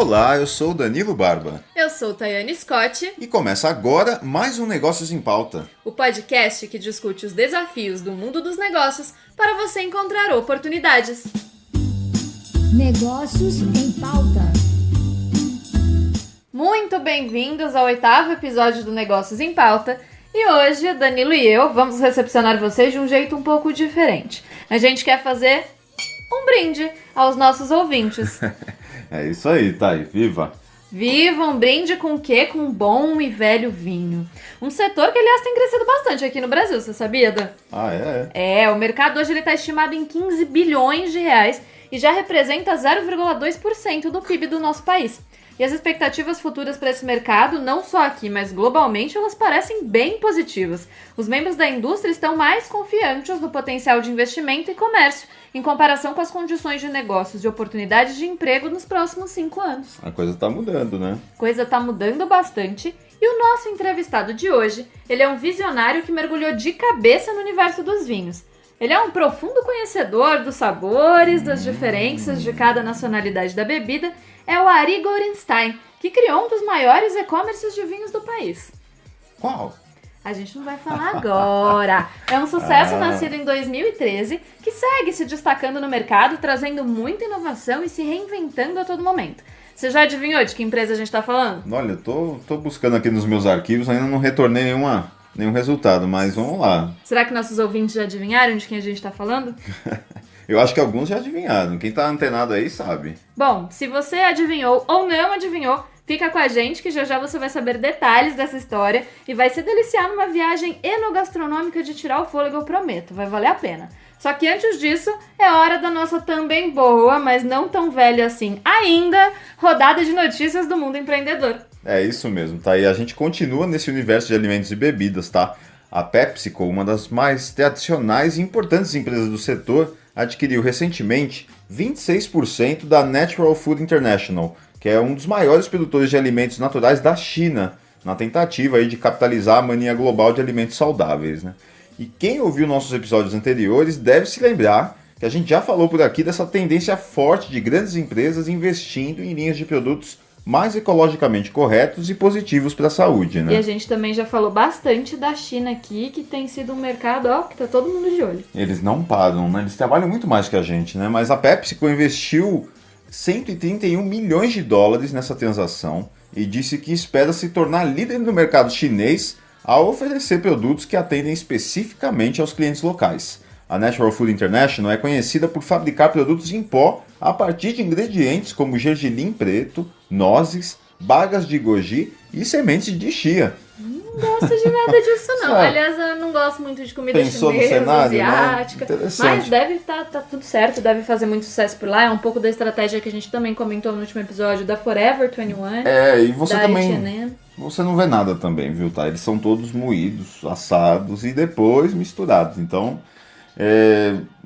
Olá, eu sou o Danilo Barba. Eu sou Tayane Scott. E começa agora mais um Negócios em Pauta. O podcast que discute os desafios do mundo dos negócios para você encontrar oportunidades. Negócios em Pauta. Muito bem-vindos ao 8º episódio do Negócios em Pauta. E hoje, Danilo e eu vamos recepcionar vocês de um jeito um pouco diferente. A gente quer fazer um brinde aos nossos ouvintes. É isso aí, Thay, viva! Viva um brinde com o quê? Com um bom e velho vinho. Um setor que, aliás, tem crescido bastante aqui no Brasil, você sabia, Dan? Ah, é? É, o mercado hoje está estimado em 15 bilhões de reais e já representa 0,2% do PIB do nosso país. E as expectativas futuras para esse mercado, não só aqui, mas globalmente, elas parecem bem positivas. Os membros da indústria estão mais confiantes no potencial de investimento e comércio, em comparação com as condições de negócios e oportunidades de emprego nos próximos 5 anos. A coisa tá mudando, né? A coisa tá mudando bastante. E o nosso entrevistado de hoje, ele é um visionário que mergulhou de cabeça no universo dos vinhos. Ele é um profundo conhecedor dos sabores, das diferenças de cada nacionalidade da bebida. É o Ari Gorenstein, que criou um dos maiores e-commerces de vinhos do país. Qual? A gente não vai falar agora. É um sucesso nascido em 2013, que segue se destacando no mercado, trazendo muita inovação e se reinventando a todo momento. Você já adivinhou de que empresa a gente está falando? Olha, eu tô buscando aqui nos meus arquivos, ainda não retornei nenhum resultado, mas vamos lá. Será que nossos ouvintes já adivinharam de quem a gente está falando? Eu acho que alguns já adivinharam. Quem tá antenado aí sabe. Bom, se você adivinhou ou não adivinhou, fica com a gente que já já você vai saber detalhes dessa história e vai se deliciar numa viagem enogastronômica de tirar o fôlego, eu prometo. Vai valer a pena. Só que antes disso, é hora da nossa também boa, mas não tão velha assim ainda, rodada de notícias do mundo empreendedor. É isso mesmo, tá? E a gente continua nesse universo de alimentos e bebidas, tá? A PepsiCo, uma das mais tradicionais e importantes empresas do setor, adquiriu recentemente 26% da Natural Food International, que é um dos maiores produtores de alimentos naturais da China, na tentativa aí de capitalizar a mania global de alimentos saudáveis, né? E quem ouviu nossos episódios anteriores deve se lembrar que a gente já falou por aqui dessa tendência forte de grandes empresas investindo em linhas de produtos mais ecologicamente corretos e positivos para a saúde, né? E a gente também já falou bastante da China aqui, que tem sido um mercado, que tá todo mundo de olho. Eles não param, né? Eles trabalham muito mais que a gente, né? Mas a PepsiCo investiu 131 milhões de dólares nessa transação e disse que espera se tornar líder no mercado chinês ao oferecer produtos que atendem especificamente aos clientes locais. A Natural Food International é conhecida por fabricar produtos em pó a partir de ingredientes como gergelim preto, nozes, bagas de goji e sementes de chia. Não gosto de nada disso não. Aliás, eu não gosto muito de comida chinesa, asiática. Né? Mas deve tá tudo certo, deve fazer muito sucesso por lá. É um pouco da estratégia que a gente também comentou no último episódio da Forever 21. E você também... H&M. Você não vê nada também, viu, tá? Eles são todos moídos, assados e depois misturados. Então...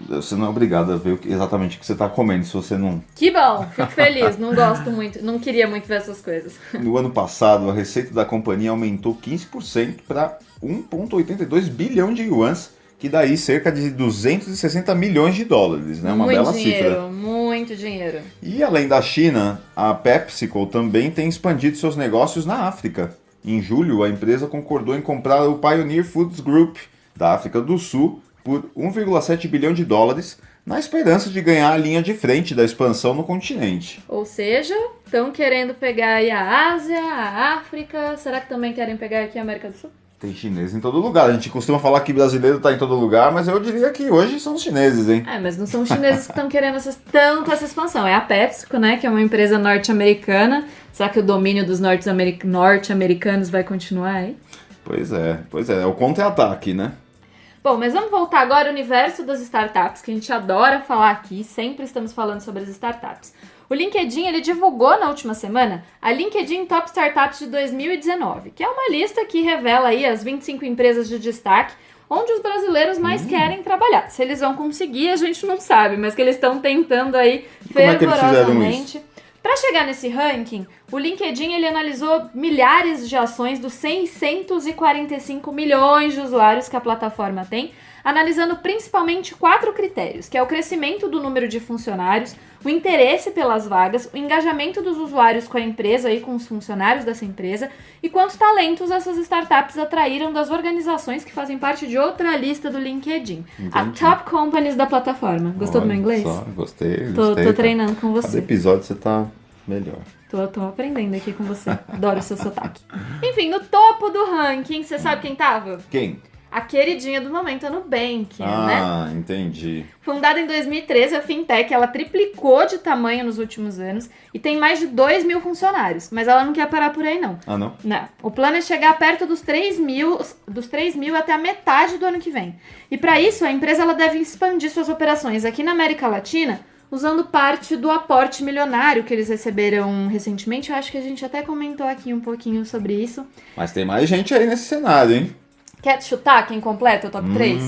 você não é obrigado a ver exatamente o que você está comendo, se você não... Que bom, fico feliz, não gosto muito, não queria muito ver essas coisas. No ano passado, a receita da companhia aumentou 15% para 1,82 bilhão de yuans, que daí cerca de 260 milhões de dólares, né? Uma bela cifra. Muito dinheiro. E além da China, a PepsiCo também tem expandido seus negócios na África. Em julho, a empresa concordou em comprar o Pioneer Foods Group, da África do Sul, por 1,7 bilhão de dólares, na esperança de ganhar a linha de frente da expansão no continente. Ou seja, estão querendo pegar aí a Ásia, a África, será que também querem pegar aqui a América do Sul? Tem chinês em todo lugar. A gente costuma falar que brasileiro está em todo lugar, mas eu diria que hoje são os chineses, hein? Mas não são os chineses que estão querendo tanto essa expansão. É a PepsiCo, né, que é uma empresa norte-americana. Será que o domínio dos norte-americanos vai continuar aí? Pois é. É o contra-ataque, né? Bom, mas vamos voltar agora ao universo das startups, que a gente adora falar aqui, sempre estamos falando sobre as startups. O LinkedIn, ele divulgou na última semana a LinkedIn Top Startups de 2019, que é uma lista que revela aí as 25 empresas de destaque onde os brasileiros mais querem trabalhar. Se eles vão conseguir, a gente não sabe, mas que eles estão tentando aí fervorosamente. Para chegar nesse ranking, o LinkedIn ele analisou milhares de ações dos 645 milhões de usuários que a plataforma tem, analisando principalmente 4 critérios, que é o crescimento do número de funcionários, o interesse pelas vagas, o engajamento dos usuários com a empresa e com os funcionários dessa empresa e quantos talentos essas startups atraíram das organizações que fazem parte de outra lista do LinkedIn. Entendi. A Top Companies da plataforma. Gostou do meu inglês? Gostei. Tô treinando com você. Cada episódio você tá melhor. Tô aprendendo aqui com você. Adoro o seu sotaque. Enfim, no topo do ranking, você sabe quem tava? Quem? A queridinha do momento, a Nubank, né? Ah, entendi. Fundada em 2013, a fintech ela triplicou de tamanho nos últimos anos e tem mais de 2 mil funcionários. Mas ela não quer parar por aí, não. Ah, não? Não. O plano é chegar perto dos 3 mil até a metade do ano que vem. E para isso, a empresa ela deve expandir suas operações aqui na América Latina, usando parte do aporte milionário que eles receberam recentemente. Eu acho que a gente até comentou aqui um pouquinho sobre isso. Mas tem mais gente aí nesse cenário, hein? Quer chutar quem completa o top 3?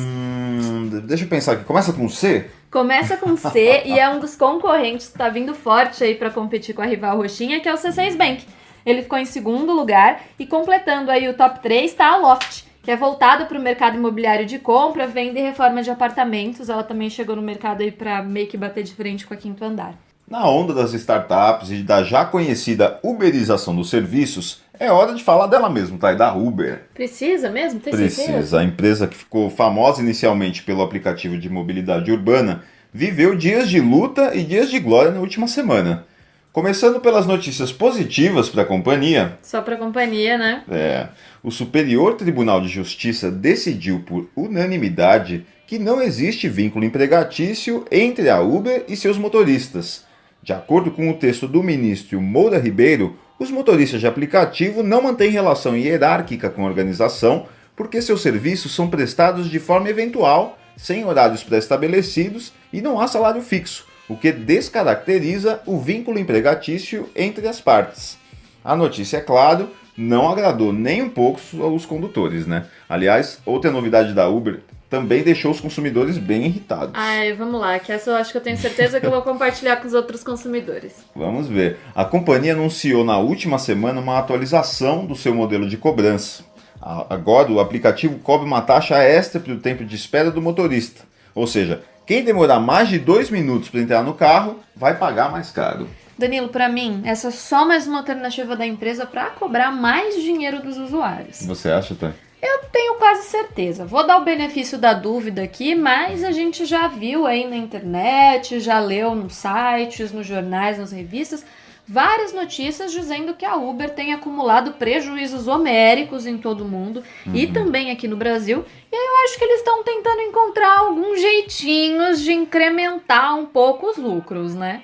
Deixa eu pensar aqui. Começa com C? Começa com C e é um dos concorrentes que tá vindo forte aí para competir com a rival roxinha, que é o C6 Bank. Ele ficou em segundo lugar e completando aí o top 3 tá a Loft, que é voltada para o mercado imobiliário de compra, venda e reforma de apartamentos. Ela também chegou no mercado aí para meio que bater de frente com a Quinto Andar. Na onda das startups e da já conhecida uberização dos serviços, é hora de falar dela mesmo, tá? E da Uber. Precisa mesmo? Tem certeza? Precisa. A empresa que ficou famosa inicialmente pelo aplicativo de mobilidade urbana viveu dias de luta e dias de glória na última semana. Começando pelas notícias positivas para a companhia. Só para a companhia, né? O Superior Tribunal de Justiça decidiu por unanimidade que não existe vínculo empregatício entre a Uber e seus motoristas. De acordo com o texto do ministro Moura Ribeiro, os motoristas de aplicativo não mantêm relação hierárquica com a organização porque seus serviços são prestados de forma eventual, sem horários pré-estabelecidos e não há salário fixo, o que descaracteriza o vínculo empregatício entre as partes. A notícia, é claro, não agradou nem um pouco os condutores, né? Aliás, outra novidade da Uber também deixou os consumidores bem irritados. Ai, vamos lá, que essa eu acho que eu tenho certeza que eu vou compartilhar com os outros consumidores. Vamos ver. A companhia anunciou na última semana uma atualização do seu modelo de cobrança. Agora, o aplicativo cobra uma taxa extra pelo tempo de espera do motorista. Ou seja, quem demorar mais de 2 minutos para entrar no carro vai pagar mais caro. Danilo, para mim, essa é só mais uma alternativa da empresa para cobrar mais dinheiro dos usuários. Você acha, Thay? Eu tenho quase certeza. Vou dar o benefício da dúvida aqui, mas a gente já viu aí na internet, já leu nos sites, nos jornais, nas revistas, várias notícias dizendo que a Uber tem acumulado prejuízos homéricos em todo o mundo e também aqui no Brasil. E aí eu acho que eles estão tentando encontrar alguns jeitinhos de incrementar um pouco os lucros, né?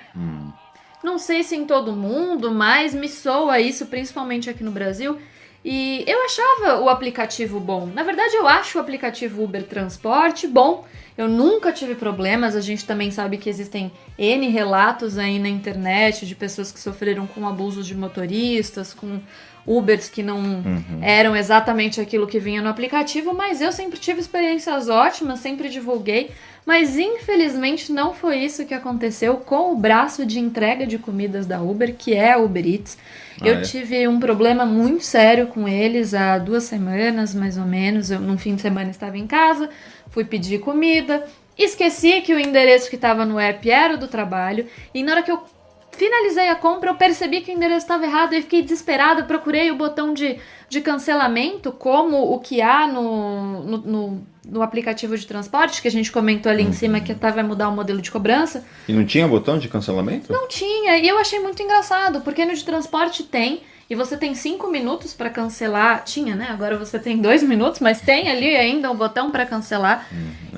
Não sei se em todo mundo, mas me soa isso, principalmente aqui no Brasil. E eu achava o aplicativo bom. Na verdade, eu acho o aplicativo Uber Transporte bom. Eu nunca tive problemas. A gente também sabe que existem N relatos aí na internet de pessoas que sofreram com abusos de motoristas, com Ubers que não eram exatamente aquilo que vinha no aplicativo, mas eu sempre tive experiências ótimas, sempre divulguei. Mas infelizmente não foi isso que aconteceu com o braço de entrega de comidas da Uber, que é a Uber Eats. Eu tive um problema muito sério com eles há 2 semanas, mais ou menos. Eu, num fim de semana, estava em casa, fui pedir comida, esqueci que o endereço que estava no app era o do trabalho, e na hora que eu finalizei a compra, eu percebi que o endereço estava errado e fiquei desesperada, procurei o botão de cancelamento, como o que há no aplicativo de transporte, que a gente comentou ali em cima, que vai mudar o modelo de cobrança. E não tinha botão de cancelamento? Não tinha, e eu achei muito engraçado, porque no de transporte tem, e você tem 5 minutos para cancelar. Tinha, né? Agora você tem 2 minutos, mas tem ali ainda o botão para cancelar.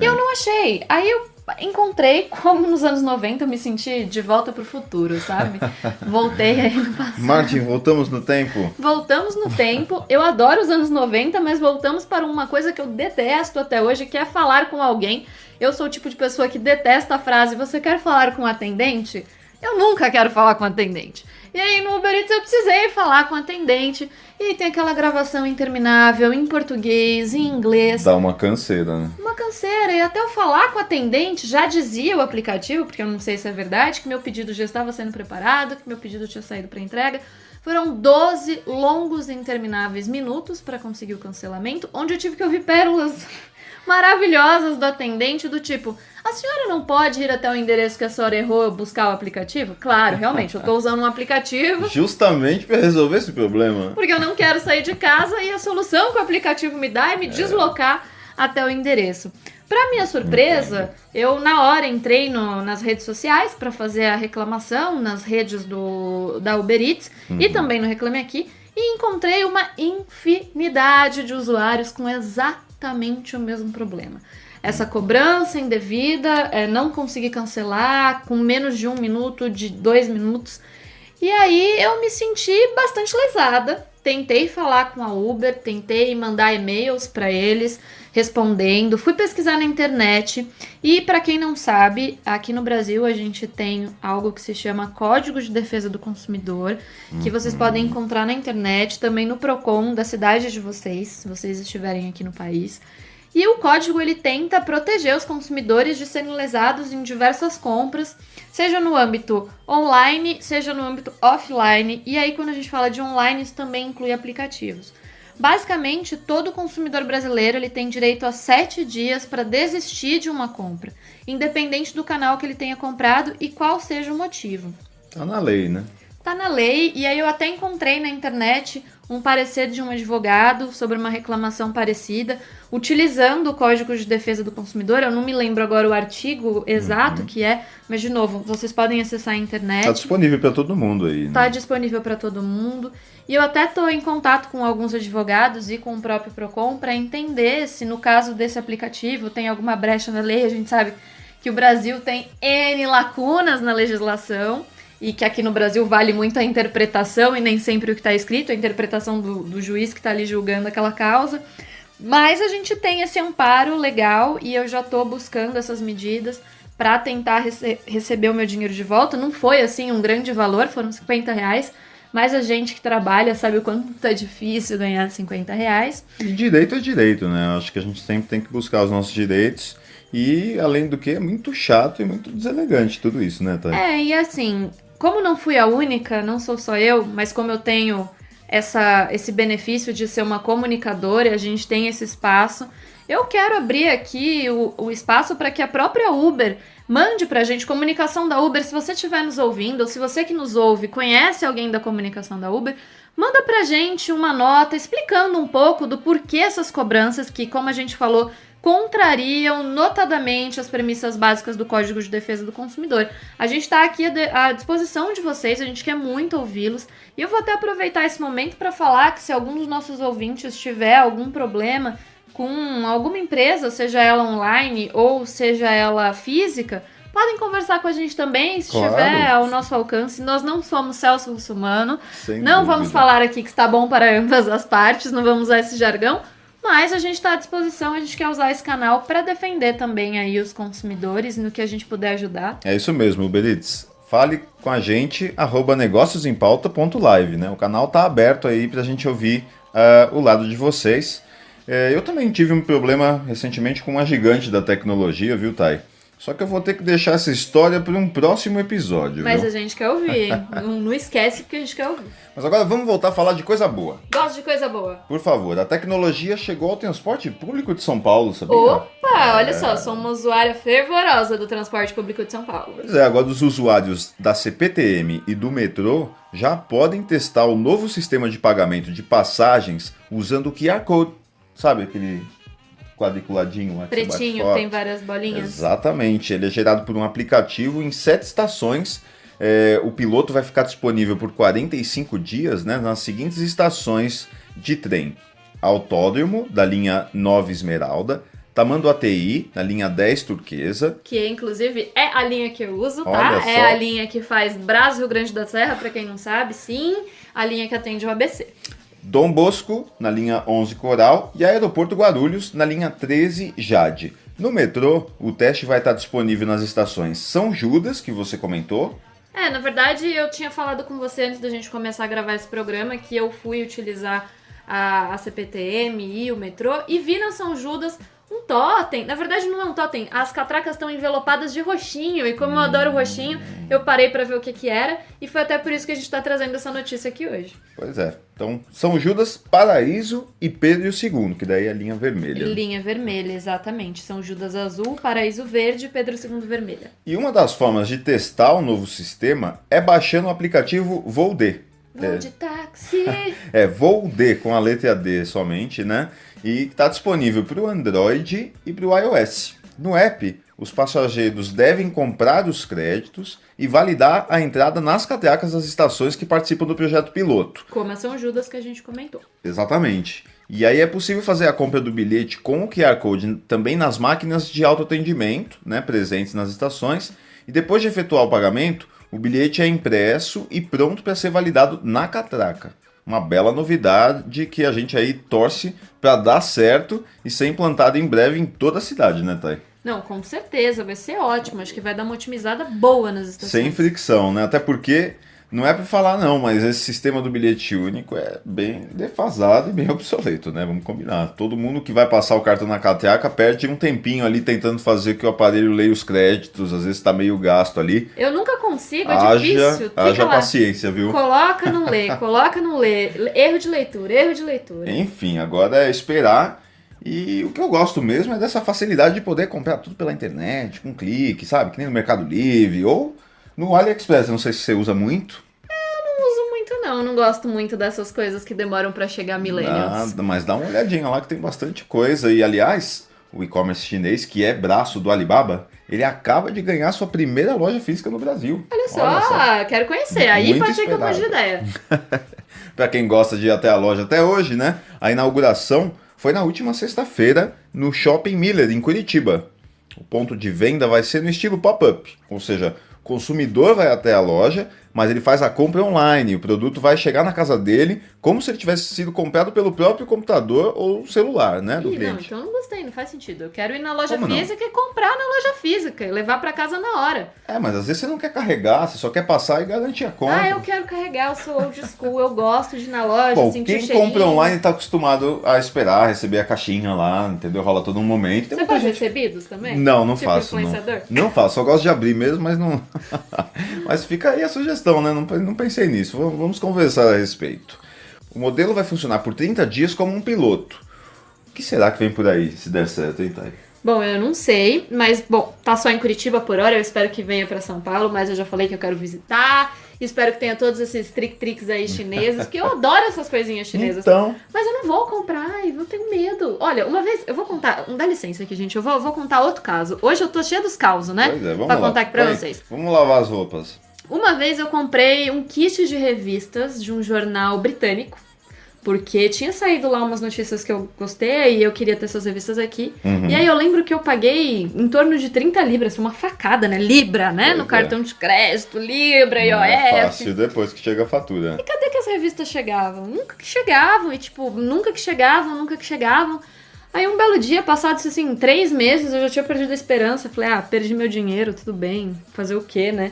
E eu não achei. Aí eu encontrei como nos anos 90 eu me senti de volta pro futuro, sabe? Voltei aí no passado. Martin, voltamos no tempo? Voltamos no tempo. Eu adoro os anos 90, mas voltamos para uma coisa que eu detesto até hoje, que é falar com alguém. Eu sou o tipo de pessoa que detesta a frase: você quer falar com o atendente? Eu nunca quero falar com o atendente. E aí no Uber Eats eu precisei falar com o atendente. E tem aquela gravação interminável em português, em inglês. Dá uma canseira, né? Uma canseira. E até eu falar com o atendente, já dizia o aplicativo, porque eu não sei se é verdade, que meu pedido já estava sendo preparado, que meu pedido tinha saído para entrega. Foram 12 longos e intermináveis minutos para conseguir o cancelamento, onde eu tive que ouvir pérolas maravilhosas do atendente, do tipo, a senhora não pode ir até o endereço que a senhora errou buscar o aplicativo? Claro, realmente, eu tô usando um aplicativo Justamente para resolver esse problema. porque eu não quero sair de casa e a solução que o aplicativo me dá é me deslocar até o endereço. Para minha surpresa, eu na hora entrei nas redes sociais para fazer a reclamação, nas redes da Uber Eats e também no Reclame Aqui, e encontrei uma infinidade de usuários com exatamente o mesmo problema. Essa cobrança indevida, não conseguir cancelar com menos de 1 minuto, de 2 minutos. E aí eu me senti bastante lesada. Tentei falar com a Uber, tentei mandar e-mails para eles respondendo, fui pesquisar na internet e para quem não sabe, aqui no Brasil a gente tem algo que se chama Código de Defesa do Consumidor, que vocês podem encontrar na internet, também no Procon da cidade de vocês, se vocês estiverem aqui no país. E o código ele tenta proteger os consumidores de serem lesados em diversas compras, seja no âmbito online, seja no âmbito offline. E aí quando a gente fala de online, isso também inclui aplicativos. Basicamente, todo consumidor brasileiro ele tem direito a 7 dias para desistir de uma compra, independente do canal que ele tenha comprado e qual seja o motivo. Tá na lei, né? Tá na lei, e aí eu até encontrei na internet um parecer de um advogado sobre uma reclamação parecida, utilizando o Código de Defesa do Consumidor. Eu não me lembro agora o artigo exato que é, mas de novo, vocês podem acessar a internet. Tá disponível para todo mundo aí, né? Tá disponível para todo mundo. E eu até tô em contato com alguns advogados e com o próprio Procon para entender se no caso desse aplicativo tem alguma brecha na lei. A gente sabe que o Brasil tem N lacunas na legislação. E que aqui no Brasil vale muito a interpretação e nem sempre o que está escrito, a interpretação do juiz que está ali julgando aquela causa. Mas a gente tem esse amparo legal e eu já estou buscando essas medidas para tentar receber o meu dinheiro de volta. Não foi assim um grande valor, foram R$50, mas a gente que trabalha sabe o quanto é difícil ganhar R$50. E direito é direito, né? Acho que a gente sempre tem que buscar os nossos direitos. E, além do que, é muito chato e muito deselegante tudo isso, né, Thay? E assim, como não fui a única, não sou só eu, mas como eu tenho esse benefício de ser uma comunicadora e a gente tem esse espaço, eu quero abrir aqui o espaço para que a própria Uber mande pra gente, comunicação da Uber, se você estiver nos ouvindo, ou se você que nos ouve conhece alguém da comunicação da Uber, manda pra gente uma nota explicando um pouco do porquê essas cobranças que, como a gente falou, contrariam notadamente as premissas básicas do Código de Defesa do Consumidor. A gente está aqui à disposição de vocês, a gente quer muito ouvi-los. E eu vou até aproveitar esse momento para falar que se algum dos nossos ouvintes tiver algum problema com alguma empresa, seja ela online ou seja ela física, podem conversar com a gente também, se estiver ao nosso alcance. Nós não somos Celso Russomano, não vamos falar aqui que está bom para ambas as partes, não vamos usar esse jargão, mas a gente está à disposição, a gente quer usar esse canal para defender também aí os consumidores no que a gente puder ajudar. É isso mesmo, Uber Eats. Fale com a gente, @negociosempauta.live, né? O canal tá aberto aí pra gente ouvir o lado de vocês. Eu também tive um problema recentemente com uma gigante da tecnologia, viu, Thay? Só que eu vou ter que deixar essa história para um próximo episódio, Mas viu? a gente quer ouvir, não esquece que a gente quer ouvir. Mas agora vamos voltar a falar de coisa boa. Gosto de coisa boa. Por favor, a tecnologia chegou ao transporte público de São Paulo, sabia? Opa, olha só, sou uma usuária fervorosa do transporte público de São Paulo. Pois é, agora os usuários da CPTM e do metrô já podem testar o novo sistema de pagamento de passagens usando o QR Code. Sabe aquele quadriculadinho lá que pretinho, você tem várias bolinhas. Exatamente, ele é gerado por um aplicativo em 7 estações. O piloto vai ficar disponível por 45 dias, né, nas seguintes estações de trem: Autódromo, da linha 9 Esmeralda, Tamanduateí, na linha 10 Turquesa. Que inclusive é a linha que eu uso, tá? Olha só. É a linha que faz Brás, Rio Grande da Serra, pra quem não sabe, sim, a linha que atende o ABC. Dom Bosco, na linha 11 Coral, e Aeroporto Guarulhos, na linha 13 Jade. No metrô, o teste vai estar disponível nas estações São Judas, que você comentou. Na verdade, eu tinha falado com você antes da gente começar a gravar esse programa que eu fui utilizar a CPTM e o metrô e vi na São Judas um totem. Na verdade, não é um totem. As catracas estão envelopadas de roxinho. E como eu adoro roxinho, eu parei pra ver o que era. E foi até por isso que a gente tá trazendo essa notícia aqui hoje. Pois é. Então, São Judas, Paraíso e Pedro II, que daí é a linha vermelha. Linha vermelha, exatamente. São Judas azul, Paraíso verde e Pedro II vermelha. E uma das formas de testar o novo sistema é baixando o aplicativo VooD. Voo de táxi. VooD com a letra D somente, né? E está disponível para o Android e para o iOS. No app, os passageiros devem comprar os créditos e validar a entrada nas catracas das estações que participam do projeto piloto. Como a São Judas que a gente comentou. Exatamente. E aí é possível fazer a compra do bilhete com o QR Code também nas máquinas de autoatendimento, né, presentes nas estações. E depois de efetuar o pagamento, o bilhete é impresso e pronto para ser validado na catraca. Uma bela novidade que a gente aí torce para dar certo e ser implantado em breve em toda a cidade, né, Thay? Não, com certeza, vai ser ótimo. Acho que vai dar uma otimizada boa nas estações. Sem fricção, né? Até porque, não é para falar não, mas esse sistema do bilhete único é bem defasado e bem obsoleto, né? Vamos combinar. Todo mundo que vai passar o cartão na catraca perde um tempinho ali tentando fazer que o aparelho leia os créditos, às vezes tá meio gasto ali. Eu nunca consigo, é difícil. Haja paciência, viu? Coloca, não lê, coloca, não lê. Erro de leitura, erro de leitura. Enfim, agora é esperar. E o que eu gosto mesmo é dessa facilidade de poder comprar tudo pela internet, com um clique, sabe? Que nem no Mercado Livre ou no AliExpress. Não sei se você usa muito. Não uso muito não gosto muito dessas coisas que demoram pra chegar millennials. Nada, mas dá uma olhadinha lá que tem bastante coisa. E aliás, o e-commerce chinês, que é braço do Alibaba, ele acaba de ganhar sua primeira loja física no Brasil. Olha só. Quero conhecer. Aí Muito pode ser que eu mude de ideia. Pra quem gosta de ir até a loja até hoje, né? A inauguração foi na última sexta-feira no Shopping Miller, em Curitiba. O ponto de venda vai ser no estilo pop-up, ou seja, o consumidor vai até a loja, mas ele faz a compra online. O produto vai chegar na casa dele como se ele tivesse sido comprado pelo próprio computador ou celular, né, do cliente. Não, então eu não gostei, não faz sentido. Eu quero ir na loja Como física e comprar na loja física e levar pra casa na hora. Mas às vezes você não quer carregar, você só quer passar e garantir a compra. Eu quero carregar, eu sou old school, eu gosto de ir na loja, Bom, sentir o quem cheirinho. compra online tá acostumado a esperar, receber a caixinha lá, entendeu? Rola todo um momento. Você faz recebidos também? Não tipo faço. Influenciador? Não faço, só gosto de abrir mesmo, mas não. Mas fica aí a sugestão, né? Não pensei nisso. Vamos conversar a respeito. O modelo vai funcionar por 30 dias como um piloto. O que será que vem por aí, se der certo, hein, Thay? Bom, eu não sei, mas, tá só em Curitiba por hora, eu espero que venha pra São Paulo, mas eu já falei que eu quero visitar, espero que tenha todos esses trick-tricks aí chineses, porque eu adoro essas coisinhas chinesas. Então... Mas eu não vou comprar, eu tenho medo. Olha, uma vez, eu vou contar, dá licença aqui, gente, eu vou contar outro caso. Hoje eu tô cheia dos causos, né? Pois é, vamos pra lá. contar aqui pra vocês. Vamos lavar as roupas. Uma vez eu comprei um kit de revistas de um jornal britânico, porque tinha saído lá umas notícias que eu gostei e eu queria ter essas revistas aqui. E aí eu lembro que eu paguei em torno de 30 libras, foi uma facada, né? Libra, né? Pois no cartão de crédito, Libra, Não IOF. é fácil depois que chega a fatura. E cadê que as revistas chegavam? Nunca que chegavam, e tipo, nunca que chegavam. Aí um belo dia, passados assim 3 meses, eu já tinha perdido a esperança. Falei, perdi meu dinheiro, tudo bem, fazer o quê, né?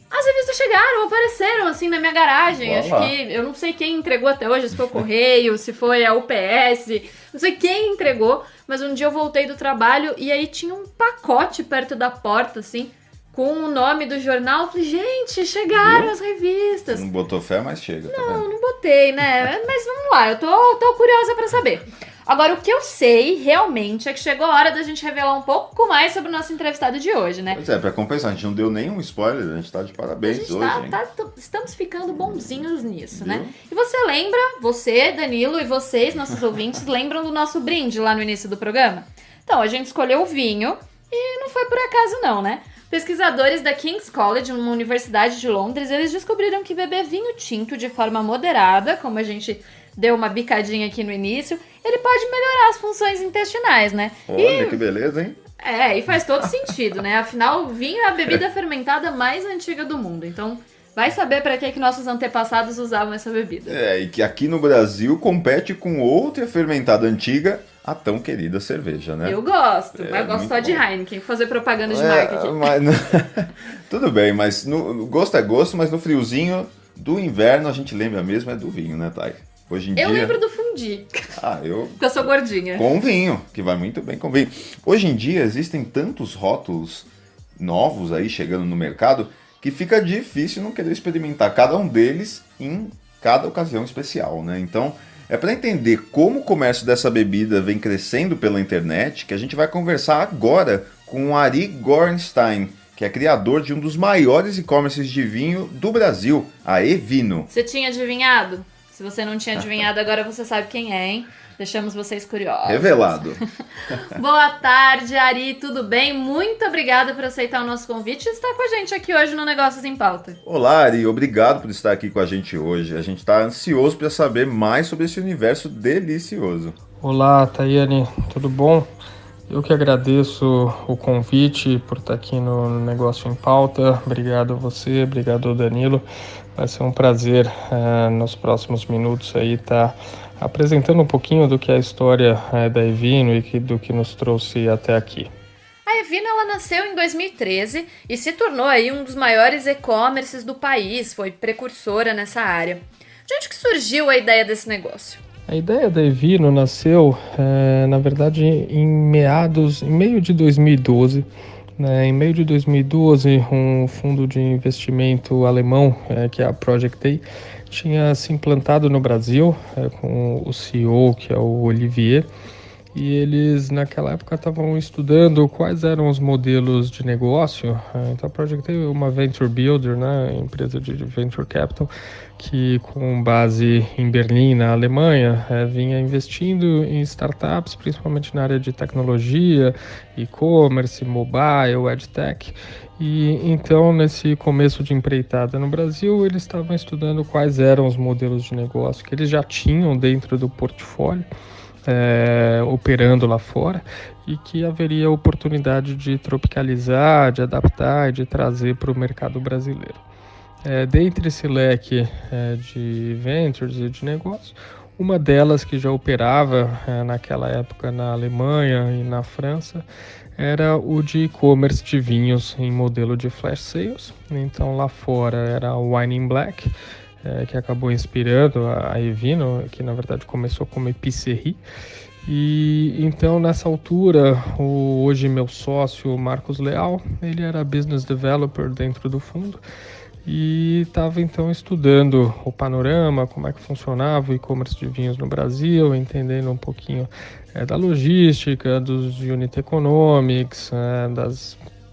As revistas chegaram, apareceram assim na minha garagem. Olá. Acho que eu não sei quem entregou até hoje, se foi o Correio, se foi a UPS, não sei quem entregou, mas um dia eu voltei do trabalho e aí tinha um pacote perto da porta, assim, com o nome do jornal. Eu falei, gente, chegaram as revistas. Você não botou fé, mas chega. Não botei, né? Mas vamos lá, eu tô curiosa pra saber. Agora, o que eu sei, realmente, é que chegou a hora da gente revelar um pouco mais sobre o nosso entrevistado de hoje, né? Pois é, pra compensar, a gente não deu nenhum spoiler, a gente tá de parabéns hoje, hein? Estamos ficando bonzinhos nisso, Viu? né? E você lembra, você, Danilo, e vocês, nossos ouvintes, lembram do nosso brinde lá no início do programa? Então, a gente escolheu o vinho e não foi por acaso não, né? Pesquisadores da King's College, uma universidade de Londres, eles descobriram que beber vinho tinto de forma moderada, como a gente deu uma bicadinha aqui no início, ele pode melhorar as funções intestinais, né? Olha que beleza, hein? E faz todo sentido, né? Afinal, o vinho é a bebida fermentada mais antiga do mundo, então vai saber para que nossos antepassados usavam essa bebida. E que aqui no Brasil compete com outra fermentada antiga, a tão querida cerveja, né? Eu gosto, mas eu gosto muito só de bom. Heineken, fazer propaganda de marca aqui. Mas, tudo bem, mas no gosto é gosto, mas no friozinho do inverno a gente lembra mesmo é do vinho, né, Thay? Hoje em Eu dia... lembro do fondue. confundi. Porque eu sou gordinha. Com vinho, que vai muito bem com vinho. Hoje em dia existem tantos rótulos novos aí chegando no mercado que fica difícil não querer experimentar cada um deles em cada ocasião especial, né? Então, é para entender como o comércio dessa bebida vem crescendo pela internet que a gente vai conversar agora com o Ari Gorenstein, que é criador de um dos maiores e-commerces de vinho do Brasil, a Evino. Você tinha adivinhado? Se você não tinha adivinhado, agora você sabe quem é, hein? Deixamos vocês curiosos. Revelado. Boa tarde, Ari, tudo bem? Muito obrigada por aceitar o nosso convite e estar com a gente aqui hoje no Negócios em Pauta. Olá, Ari, obrigado por estar aqui com a gente hoje. A gente está ansioso para saber mais sobre esse universo delicioso. Olá, Tayane, tudo bom? Eu que agradeço o convite por estar aqui no Negócio em Pauta. Obrigado a você, obrigado ao Danilo. Vai ser um prazer nos próximos minutos aí estar apresentando um pouquinho do que é a história da Evino e do que nos trouxe até aqui. A Evino ela nasceu em 2013 e se tornou aí um dos maiores e-commerces do país, foi precursora nessa área. De onde que surgiu a ideia desse negócio? A ideia da Evino nasceu, na verdade, em meio de 2012. Em meio de 2012, um fundo de investimento alemão, que é a Project A, tinha se implantado no Brasil com o CEO, que é o Olivier, e eles naquela época estavam estudando quais eram os modelos de negócio. Então a Project A é uma venture builder, né, empresa de venture capital, que com base em Berlim, na Alemanha, vinha investindo em startups, principalmente na área de tecnologia, e-commerce, mobile, edtech. E então, nesse começo de empreitada no Brasil, eles estavam estudando quais eram os modelos de negócio que eles já tinham dentro do portfólio, operando lá fora, e que haveria oportunidade de tropicalizar, de adaptar e de trazer para o mercado brasileiro. Dentre esse leque de ventures e de negócios, uma delas que já operava naquela época na Alemanha e na França era o de e-commerce de vinhos em modelo de flash sales. Então lá fora era o Wine in Black, que acabou inspirando a Evino, que na verdade começou como épicerie. E então nessa altura, hoje meu sócio Marcos Leal, ele era business developer dentro do fundo e estava então estudando o panorama, como é que funcionava o e-commerce de vinhos no Brasil, entendendo um pouquinho da logística, dos unit economics,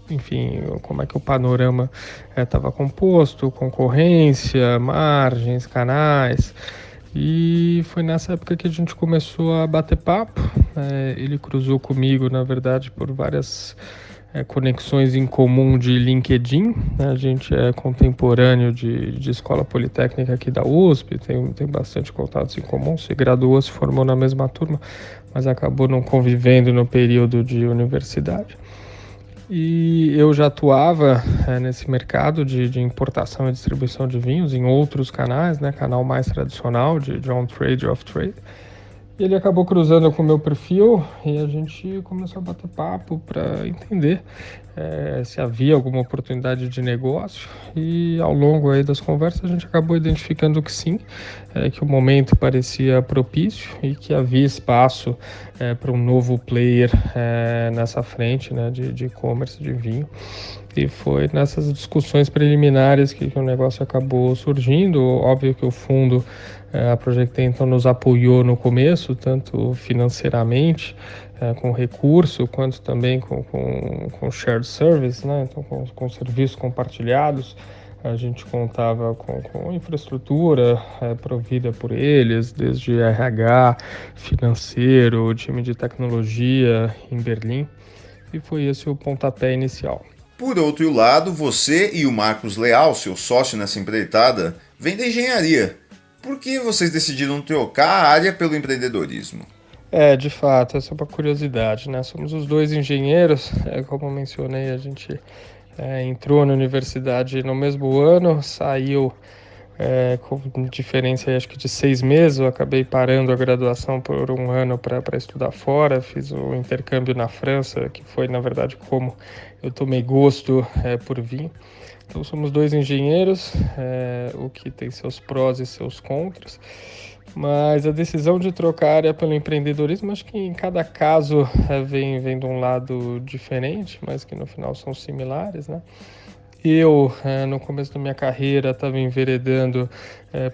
enfim, como é que o panorama estava composto, concorrência, margens, canais. E foi nessa época que a gente começou a bater papo. Ele cruzou comigo, na verdade, por várias conexões em comum de LinkedIn. A gente é contemporâneo de escola politécnica aqui da USP, tem bastante contatos em comum. Se graduou, se formou na mesma turma, mas acabou não convivendo no período de universidade. E eu já atuava nesse mercado de importação e distribuição de vinhos em outros canais, né, canal mais tradicional de on-trade e off-trade. E ele acabou cruzando com o meu perfil e a gente começou a bater papo para entender se havia alguma oportunidade de negócio. E ao longo aí das conversas a gente acabou identificando que sim, que o momento parecia propício e que havia espaço para um novo player nessa frente, né, de e-commerce de vinho. E foi nessas discussões preliminares que o negócio acabou surgindo. Óbvio que o fundo, a Project A, então, nos apoiou no começo, tanto financeiramente, com recurso, quanto também com shared service, né? Então, com serviços compartilhados. A gente contava com infraestrutura provida por eles, desde RH, financeiro, time de tecnologia em Berlim. E foi esse o pontapé inicial. Por outro lado, você e o Marcos Leal, seu sócio nessa empreitada, vêm da engenharia. Por que vocês decidiram trocar a área pelo empreendedorismo? De fato, essa é uma curiosidade, né? Somos os dois engenheiros, como eu mencionei, a gente entrou na universidade no mesmo ano, saiu com diferença acho que de 6 meses, eu acabei parando a graduação por um ano para estudar fora, fiz o intercâmbio na França, que foi na verdade como eu tomei gosto por vinho. Então somos dois engenheiros, o que tem seus prós e seus contras. Mas a decisão de trocar a área pelo empreendedorismo, acho que em cada caso vem de um lado diferente, mas que no final são similares, né? Eu, no começo da minha carreira, estava enveredando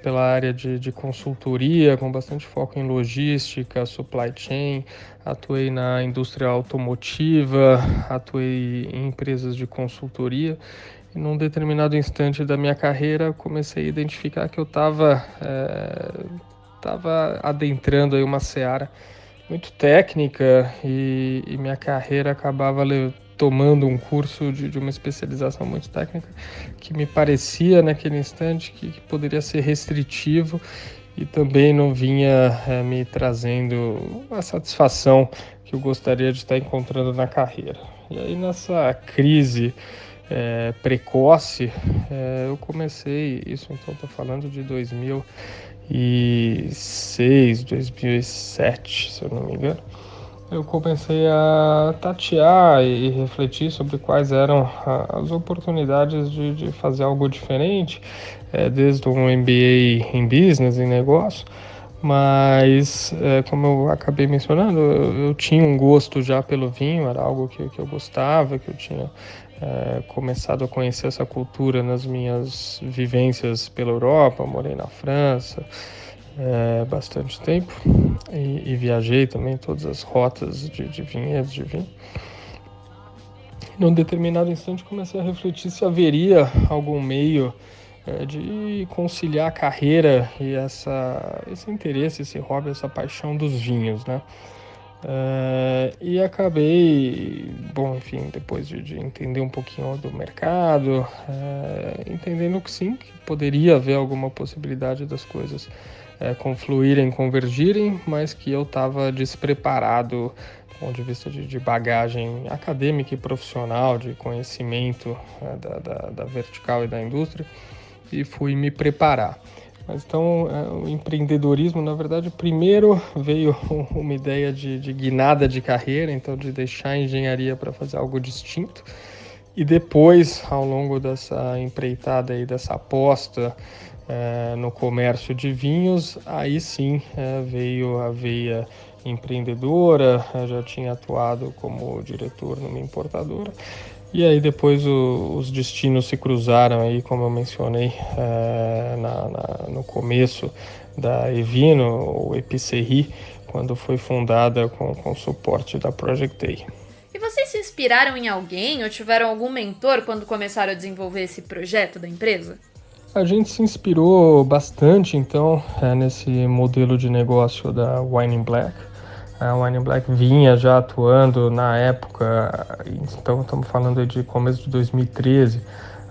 pela área de consultoria, com bastante foco em logística, supply chain. Atuei na indústria automotiva, atuei em empresas de consultoria. E num determinado instante da minha carreira, comecei a identificar que eu estava adentrando aí uma seara muito técnica e minha carreira acabava tomando um curso de uma especialização muito técnica que me parecia naquele instante que poderia ser restritivo e também não vinha me trazendo a satisfação que eu gostaria de estar encontrando na carreira. E aí nessa crise precoce, eu comecei, isso então estou falando de 2006, 2007, se eu não me engano, eu comecei a tatear e refletir sobre quais eram as oportunidades de fazer algo diferente, desde um MBA em Business, em negócio, mas como eu acabei mencionando, eu tinha um gosto já pelo vinho, era algo que eu gostava, que eu tinha começado a conhecer essa cultura nas minhas vivências pela Europa, morei na França bastante tempo e viajei também todas as rotas de vinhedos de vinho. Num determinado instante comecei a refletir se haveria algum meio de conciliar a carreira e esse interesse, esse hobby, essa paixão dos vinhos, né? E acabei, bom, enfim, depois de entender um pouquinho do mercado, entendendo que sim, que poderia haver alguma possibilidade das coisas confluírem, convergirem, mas que eu estava despreparado do ponto de vista de bagagem acadêmica e profissional, de conhecimento da vertical e da indústria, e fui me preparar. Mas então, o empreendedorismo, na verdade, primeiro veio uma ideia de guinada de carreira, então de deixar a engenharia para fazer algo distinto. E depois, ao longo dessa empreitada e dessa aposta no comércio de vinhos, aí sim veio a veia empreendedora, já tinha atuado como diretor numa importadora. E aí depois os destinos se cruzaram aí, como eu mencionei no começo da Evino, ou Epicerri, quando foi fundada com suporte da Project A. E vocês se inspiraram em alguém ou tiveram algum mentor quando começaram a desenvolver esse projeto da empresa? A gente se inspirou bastante, então, nesse modelo de negócio da Wine in Black. A Wine in Black vinha já atuando na época, então estamos falando de começo de 2013,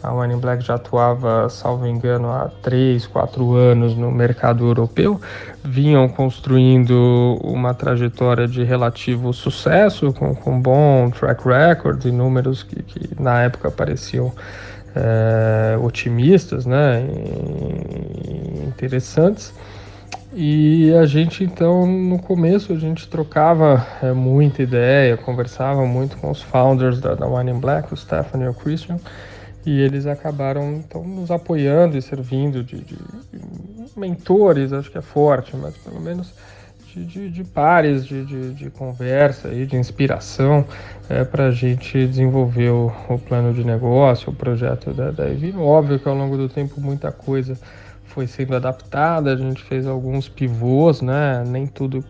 a Wine in Black já atuava, salvo engano, há 3, 4 anos no mercado europeu, vinham construindo uma trajetória de relativo sucesso, com bom track record e números que na época pareciam otimistas, né, e interessantes. E a gente, então, no começo, a gente trocava muita ideia, conversava muito com os founders da Wine in Black, o Stephanie e o Christian, e eles acabaram, então, nos apoiando e servindo de mentores, acho que é forte, mas pelo menos de pares de conversa e de inspiração para a gente desenvolver o plano de negócio, o projeto da Evino. Óbvio que ao longo do tempo muita coisa foi sendo adaptada, a gente fez alguns pivôs, né? Nem tudo,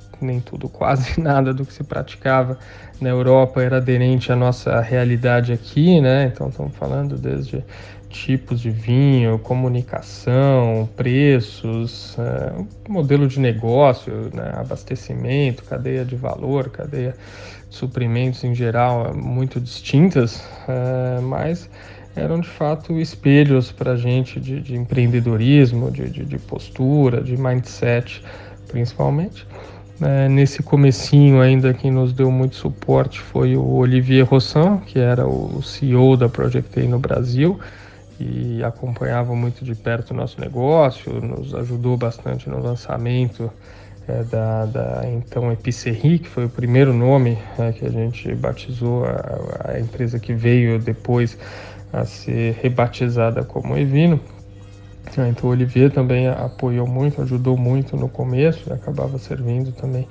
quase nada do que se praticava na Europa era aderente à nossa realidade aqui, né? Então estamos falando desde tipos de vinho, comunicação, preços, modelo de negócio, né? Abastecimento, cadeia de valor, cadeia de suprimentos em geral muito distintas, mas eram de fato espelhos para a gente de empreendedorismo, de postura, de mindset, principalmente. Nesse comecinho ainda quem nos deu muito suporte foi o Olivier Rossan, que era o CEO da Project A no Brasil e acompanhava muito de perto o nosso negócio, nos ajudou bastante no lançamento da então Epicerri, que foi o primeiro nome que a gente batizou a empresa que veio depois a ser rebatizada como Evino. Então o Olivier também apoiou muito, ajudou muito no começo, e acabava servindo também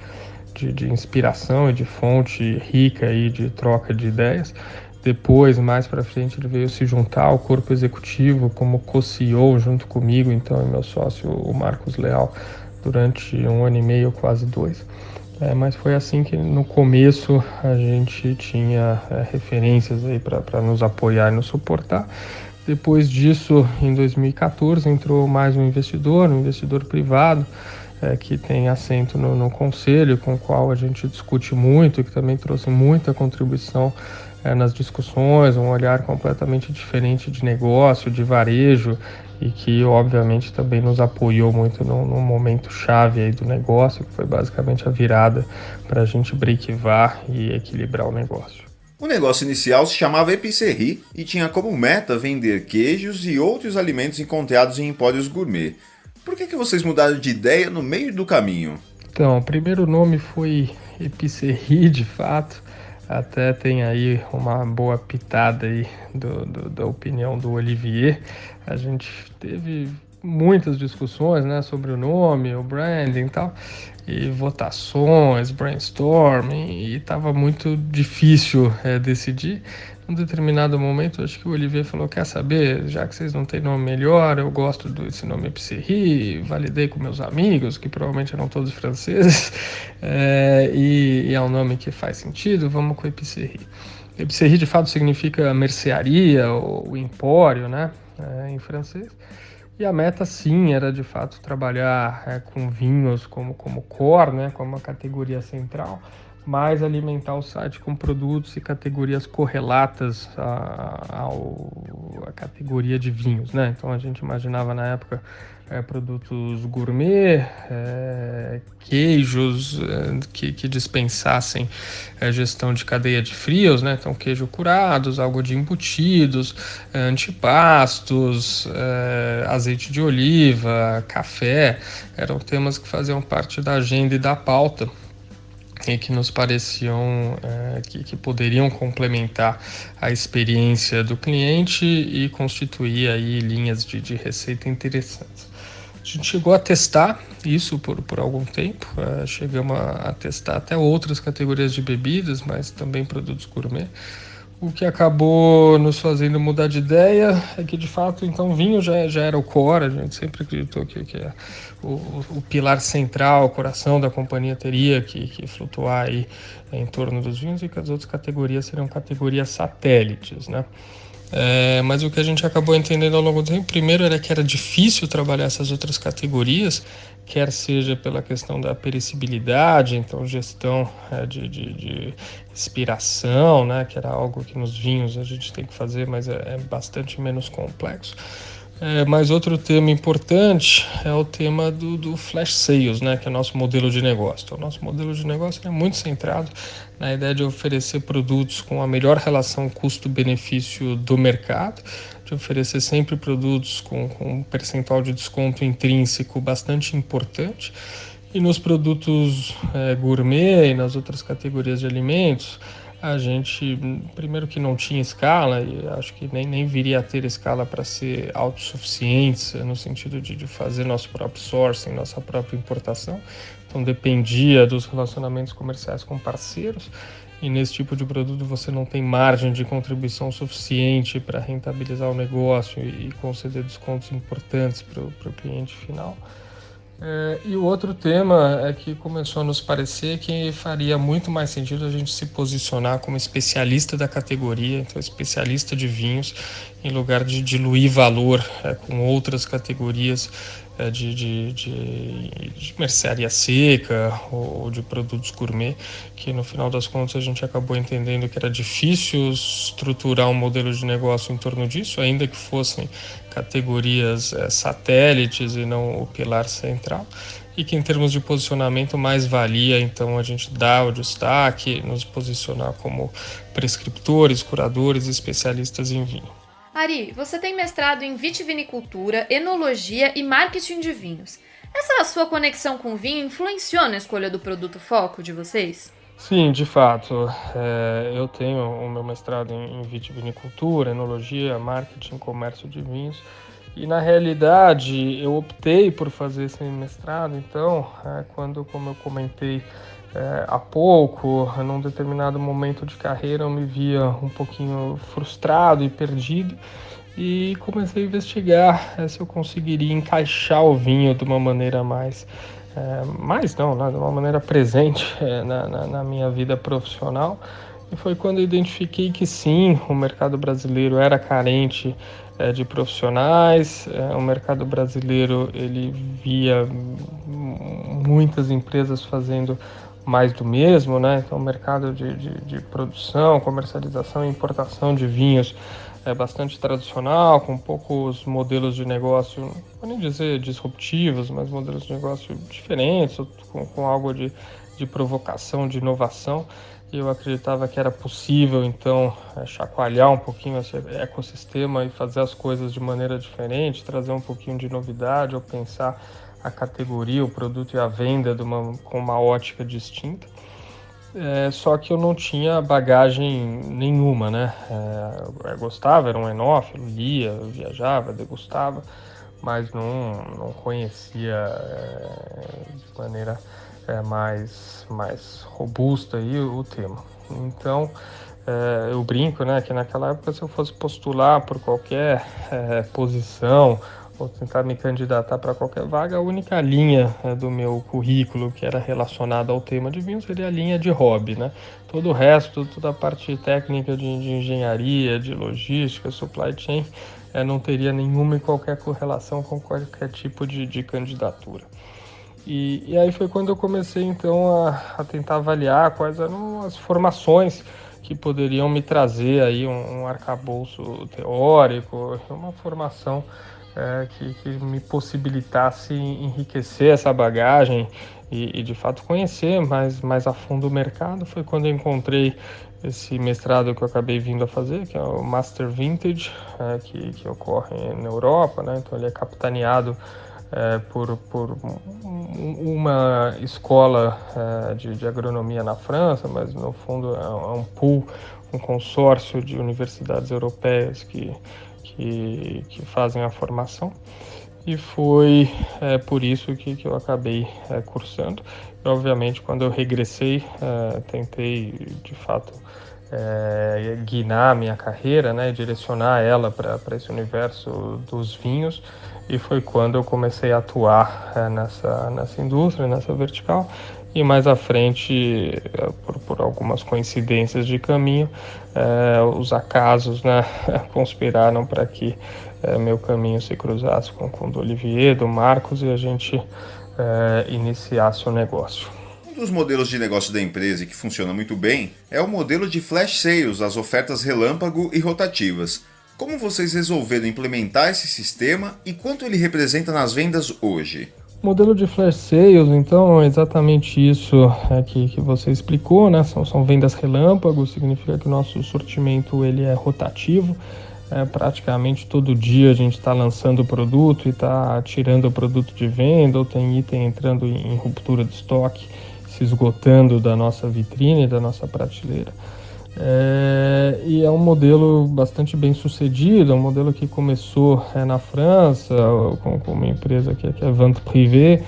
de inspiração e de fonte rica aí de troca de ideias. Depois, mais para frente, ele veio se juntar ao corpo executivo como co-CEO junto comigo, então, e meu sócio, o Marcos Leal, durante 1 ano e meio, quase 2. Mas foi assim que no começo a gente tinha referências aí para nos apoiar e nos suportar. Depois disso, em 2014, entrou mais um investidor privado, que tem assento no conselho, com o qual a gente discute muito, que também trouxe muita contribuição nas discussões, um olhar completamente diferente de negócio, de varejo, e que obviamente também nos apoiou muito no momento chave aí do negócio, que foi basicamente a virada para a gente breakevar e equilibrar o negócio. O negócio inicial se chamava Épicerie e tinha como meta vender queijos e outros alimentos encontrados em empórios gourmet. Por que vocês mudaram de ideia no meio do caminho? Então, o primeiro nome foi Épicerie, de fato. Até tem aí uma boa pitada aí da opinião do Olivier. A gente teve muitas discussões, né, sobre o nome, o branding e tal, e votações, brainstorming, e estava muito difícil decidir. Num determinado momento, acho que o Olivier falou, quer saber, já que vocês não têm nome melhor, eu gosto desse nome Épicerie, validei com meus amigos, que provavelmente eram todos franceses, e é um nome que faz sentido, vamos com Épicerie. Épicerie, de fato, significa mercearia, ou empório, né, em francês. E a meta, sim, era de fato trabalhar com vinhos como core, né, como uma categoria central, mas alimentar o site com produtos e categorias correlatas à categoria de vinhos, né? Então a gente imaginava na época produtos gourmet, queijos que dispensassem gestão de cadeia de frios, né? Então queijo curados, algo de embutidos, antipastos, azeite de oliva, café, eram temas que faziam parte da agenda e da pauta e que nos pareciam que poderiam complementar a experiência do cliente e constituir aí linhas de receita interessantes. A gente chegou a testar isso por algum tempo, chegamos a testar até outras categorias de bebidas, mas também produtos gourmet. O que acabou nos fazendo mudar de ideia é que, de fato, então, vinho já era o core, a gente sempre acreditou que o pilar central, o coração da companhia teria que flutuar aí em torno dos vinhos e que as outras categorias seriam categorias satélites, né? Mas o que a gente acabou entendendo ao longo do tempo, primeiro era que era difícil trabalhar essas outras categorias, quer seja pela questão da perecibilidade, então gestão de expiração, né, que era algo que nos vinhos a gente tem que fazer, mas é bastante menos complexo. Mas outro tema importante é o tema do flash sales, né, que é o nosso modelo de negócio. Então, o nosso modelo de negócio é muito centrado na ideia de oferecer produtos com a melhor relação custo-benefício do mercado, de oferecer sempre produtos com um percentual de desconto intrínseco bastante importante. E nos produtos gourmet e nas outras categorias de alimentos, a gente, primeiro que não tinha escala, e acho que nem viria a ter escala para ser autossuficientes, no sentido de fazer nosso próprio sourcing, nossa própria importação. Então dependia dos relacionamentos comerciais com parceiros, e nesse tipo de produto você não tem margem de contribuição suficiente para rentabilizar o negócio e conceder descontos importantes para o cliente final. E o outro tema é que começou a nos parecer que faria muito mais sentido a gente se posicionar como especialista da categoria, então especialista de vinhos, em lugar de diluir valor com outras categorias de mercearia seca ou de produtos gourmet, que no final das contas a gente acabou entendendo que era difícil estruturar um modelo de negócio em torno disso, ainda que fossem categorias satélites e não o pilar central, e que em termos de posicionamento mais valia então a gente dar o destaque, nos posicionar como prescriptores, curadores e especialistas em vinho. Ari, você tem mestrado em vitivinicultura, enologia e marketing de vinhos. Essa sua conexão com o vinho influenciou na escolha do produto foco de vocês? Sim, de fato. Eu tenho o meu mestrado em vitivinicultura, enologia, marketing, comércio de vinhos. E na realidade eu optei por fazer esse mestrado, então, como eu comentei há pouco, num determinado momento de carreira eu me via um pouquinho frustrado e perdido, e comecei a investigar se eu conseguiria encaixar o vinho de uma maneira de uma maneira presente na minha vida profissional. E foi quando eu identifiquei que sim, o mercado brasileiro era carente de profissionais. O mercado brasileiro ele via muitas empresas fazendo mais do mesmo, né? Então o mercado de produção, comercialização e importação de vinhos é bastante tradicional, com poucos modelos de negócio, não vou nem dizer disruptivos, mas modelos de negócio diferentes, com algo de provocação, de inovação. E eu acreditava que era possível, então, chacoalhar um pouquinho esse ecossistema e fazer as coisas de maneira diferente, trazer um pouquinho de novidade, ou pensar a categoria, o produto e a venda com uma ótica distinta. Só que eu não tinha bagagem nenhuma, né? Eu gostava, era um enófilo, lia, eu viajava, degustava, mas não conhecia de maneira mais robusta aí o tema. Então, eu brinco, né, que naquela época, se eu fosse postular por qualquer posição ou tentar me candidatar para qualquer vaga, a única linha do meu currículo que era relacionada ao tema de vinho seria a linha de hobby, né? Todo o resto, toda a parte técnica de engenharia, de logística, supply chain, não teria nenhuma e qualquer correlação com qualquer tipo de candidatura. E aí foi quando eu comecei então a tentar avaliar quais eram as formações que poderiam me trazer aí um arcabouço teórico, uma formação que me possibilitasse enriquecer essa bagagem e de fato conhecer mais a fundo o mercado. Foi quando eu encontrei esse mestrado que eu acabei vindo a fazer, que é o Master Vintage, que ocorre na Europa, né? Então ele é capitaneado por uma escola de agronomia na França, mas no fundo é um pool, um consórcio de universidades europeias que fazem a formação. E foi por isso que eu acabei cursando. E, obviamente, quando eu regressei, tentei, de fato, guiar minha carreira, né, direcionar ela para esse universo dos vinhos. E foi quando eu comecei a atuar nessa indústria, nessa vertical. E mais à frente, por algumas coincidências de caminho, os acasos, né, conspiraram para que meu caminho se cruzasse com o do Olivier, do Marcos, e a gente iniciasse o negócio. Um dos modelos de negócio da empresa que funciona muito bem é o modelo de flash sales, as ofertas relâmpago e rotativas. Como vocês resolveram implementar esse sistema e quanto ele representa nas vendas hoje? O modelo de flash sales, então, é exatamente isso que você explicou, né? São vendas relâmpago, significa que o nosso sortimento ele é rotativo. Praticamente todo dia a gente está lançando o produto e está tirando o produto de venda, ou tem item entrando em ruptura de estoque, se esgotando da nossa vitrine, da nossa prateleira. E é um modelo bastante bem sucedido, é um modelo que começou na França com uma empresa que é a Vente Privée,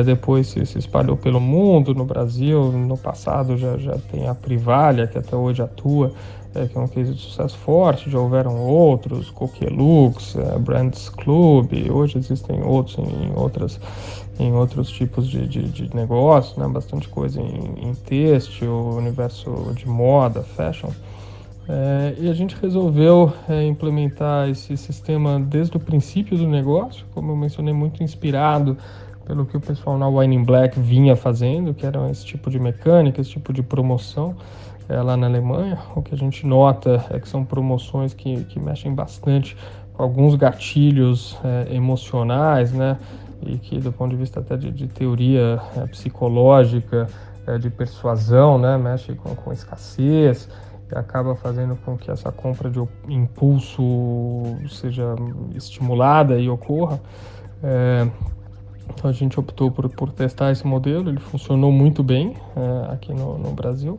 depois se espalhou pelo mundo. No Brasil, no passado já tem a Privalia, que até hoje atua, que é um case de sucesso forte. Já houveram outros, Coquelux, Brands Club, hoje existem outros em outros tipos de negócio, né? Bastante coisa em têxtil, universo de moda, fashion. E a gente resolveu implementar esse sistema desde o princípio do negócio, como eu mencionei, muito inspirado pelo que o pessoal na Wine in Black vinha fazendo, que era esse tipo de mecânica, esse tipo de promoção lá na Alemanha. O que a gente nota é que são promoções que mexem bastante com alguns gatilhos emocionais, né? E que, do ponto de vista até de teoria psicológica, de persuasão, né? Mexe com escassez e acaba fazendo com que essa compra de impulso seja estimulada e ocorra. Então a gente optou por testar esse modelo, ele funcionou muito bem aqui no Brasil.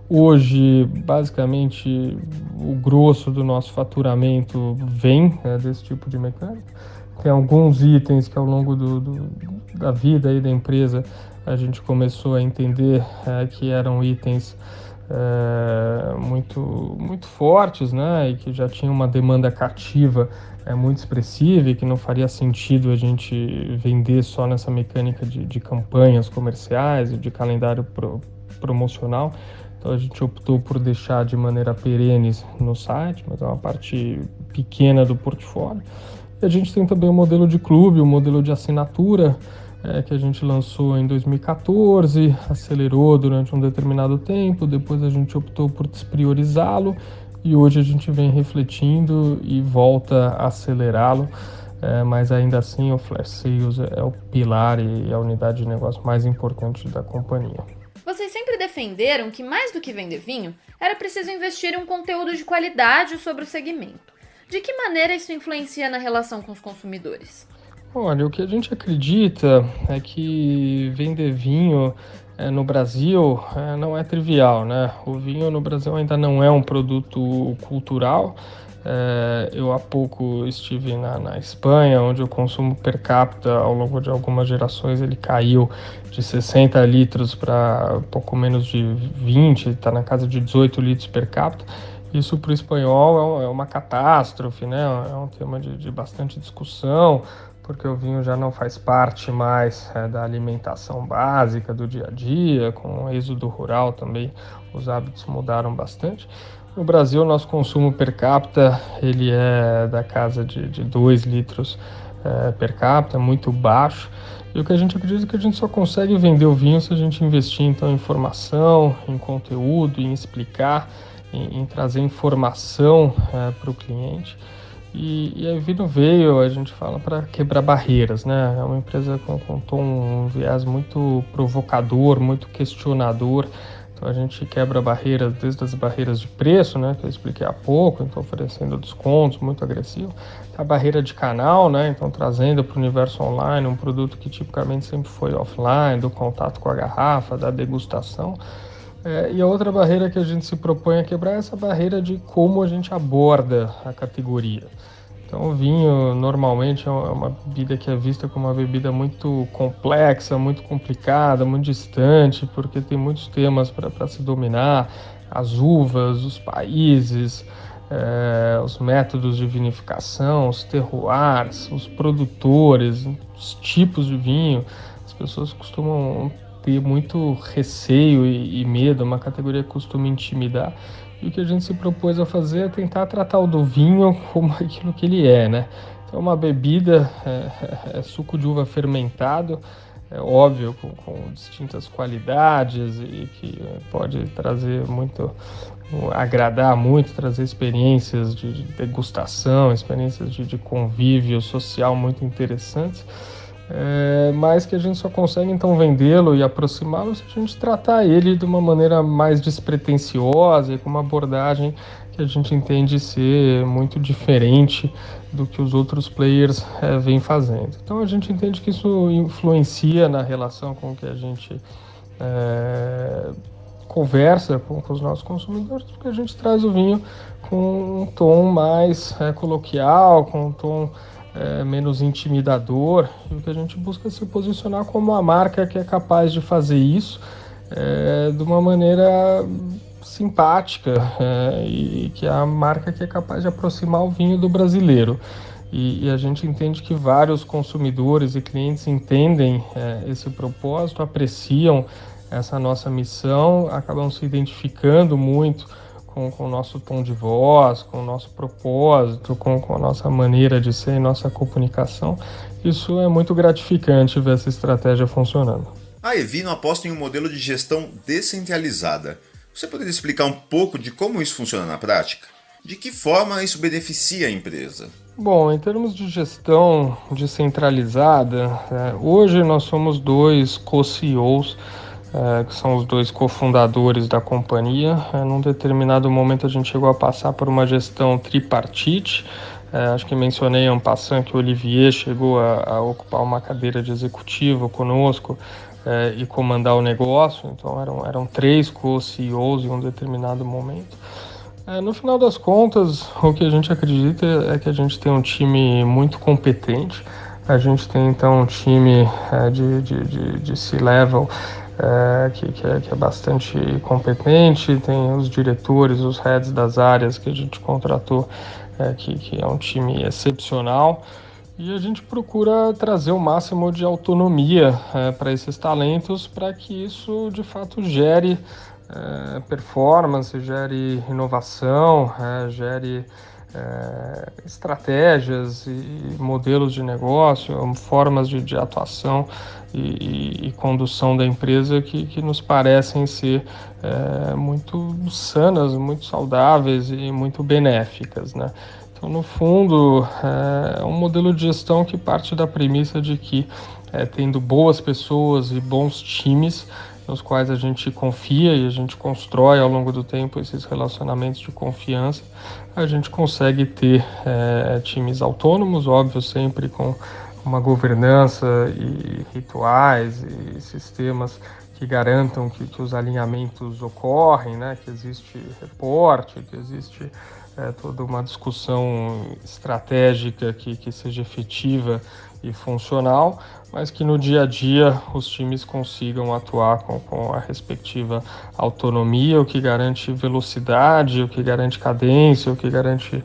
Hoje, basicamente, o grosso do nosso faturamento vem, né, desse tipo de mecânica. Tem alguns itens que ao longo da vida aí da empresa a gente começou a entender que eram itens muito fortes, né, e que já tinham uma demanda cativa muito expressiva e que não faria sentido a gente vender só nessa mecânica de campanhas comerciais e de calendário promocional. Então a gente optou por deixar de maneira perene no site, mas é uma parte pequena do portfólio. E a gente tem também o modelo de clube, o modelo de assinatura, que a gente lançou em 2014, acelerou durante um determinado tempo, depois a gente optou por despriorizá-lo e hoje a gente vem refletindo e volta a acelerá-lo, mas ainda assim o Flash Sales é o pilar e a unidade de negócio mais importante da companhia. Vocês sempre defenderam que, mais do que vender vinho, era preciso investir em um conteúdo de qualidade sobre o segmento. De que maneira isso influencia na relação com os consumidores? Olha, o que a gente acredita é que vender vinho no Brasil não é trivial, né? O vinho no Brasil ainda não é um produto cultural. Eu há pouco estive na Espanha, onde o consumo per capita ao longo de algumas gerações ele caiu de 60 litros para pouco menos de 20, está na casa de 18 litros per capita. Isso para o espanhol é uma catástrofe, né? É um tema de bastante discussão, porque o vinho já não faz parte mais da alimentação básica do dia a dia, com o êxodo rural também os hábitos mudaram bastante. No Brasil, nosso consumo per capita ele é da casa de 2 litros per capita, muito baixo. E o que a gente acredita é que a gente só consegue vender o vinho se a gente investir então, em informação, em conteúdo, em explicar, em trazer informação para o cliente. E a Vino veio, a gente fala, para quebrar barreiras, né? É uma empresa com um viés muito provocador, muito questionador. Então a gente quebra barreiras, desde as barreiras de preço, né, que eu expliquei há pouco, então oferecendo descontos muito agressivos, a barreira de canal, né, então trazendo para o universo online um produto que tipicamente sempre foi offline, do contato com a garrafa, da degustação. E a outra barreira que a gente se propõe a quebrar é essa barreira de como a gente aborda a categoria. Então o vinho normalmente é uma bebida que é vista como uma bebida muito complexa, muito complicada, muito distante, porque tem muitos temas para se dominar, as uvas, os países, os métodos de vinificação, os terroirs, os produtores, os tipos de vinho. As pessoas costumam ter muito receio e medo, uma categoria que costuma intimidar. E o que a gente se propôs a fazer é tentar tratar o do vinho como aquilo que ele é, né? Então, uma bebida é suco de uva fermentado, é óbvio, com distintas qualidades e que pode trazer muito, agradar muito, trazer experiências de degustação, experiências de convívio social muito interessantes. Mas que a gente só consegue então vendê-lo e aproximá-lo se a gente tratar ele de uma maneira mais despretensiosa e com uma abordagem que a gente entende ser muito diferente do que os outros players vêm fazendo. Então a gente entende que isso influencia na relação com que a gente conversa com os nossos consumidores, porque a gente traz o vinho com um tom mais coloquial, com um tom menos intimidador, e o que a gente busca é se posicionar como uma marca que é capaz de fazer isso de uma maneira simpática e que é a marca que é capaz de aproximar o vinho do brasileiro. E a gente entende que vários consumidores e clientes entendem esse propósito, apreciam essa nossa missão, acabam se identificando muito com o nosso tom de voz, com o nosso propósito, com a nossa maneira de ser e nossa comunicação. Isso é muito gratificante ver essa estratégia funcionando. A Evino aposta em um modelo de gestão descentralizada. Você poderia explicar um pouco de como isso funciona na prática? De que forma isso beneficia a empresa? Bom, em termos de gestão descentralizada, hoje nós somos 2 co-CEOs, que são os 2 cofundadores da companhia. Num determinado momento a gente chegou a passar por uma gestão tripartite. Acho que mencionei en passant que o Olivier chegou a ocupar uma cadeira de executivo conosco e comandar o negócio, então eram 3 co-CEOs em um determinado momento. No final das contas, o que a gente acredita é que a gente tem um time muito competente. A gente tem então um time de C-level que é bastante competente, tem os diretores, os heads das áreas que a gente contratou, que é um time excepcional. E a gente procura trazer o máximo de autonomia para esses talentos, para que isso de fato gere performance, gere inovação, gere estratégias e modelos de negócio, formas de atuação e condução da empresa que nos parecem ser muito sanas, muito saudáveis e muito benéficas, né? Então, no fundo, é um modelo de gestão que parte da premissa de que, tendo boas pessoas e bons times, nos quais a gente confia e a gente constrói ao longo do tempo esses relacionamentos de confiança, a gente consegue ter times autônomos, óbvio, sempre com uma governança e rituais e sistemas que garantam que os alinhamentos ocorrem, né? Que existe reporte, que existe toda uma discussão estratégica que seja efetiva e funcional, mas que no dia a dia os times consigam atuar com a respectiva autonomia, o que garante velocidade, o que garante cadência, o que garante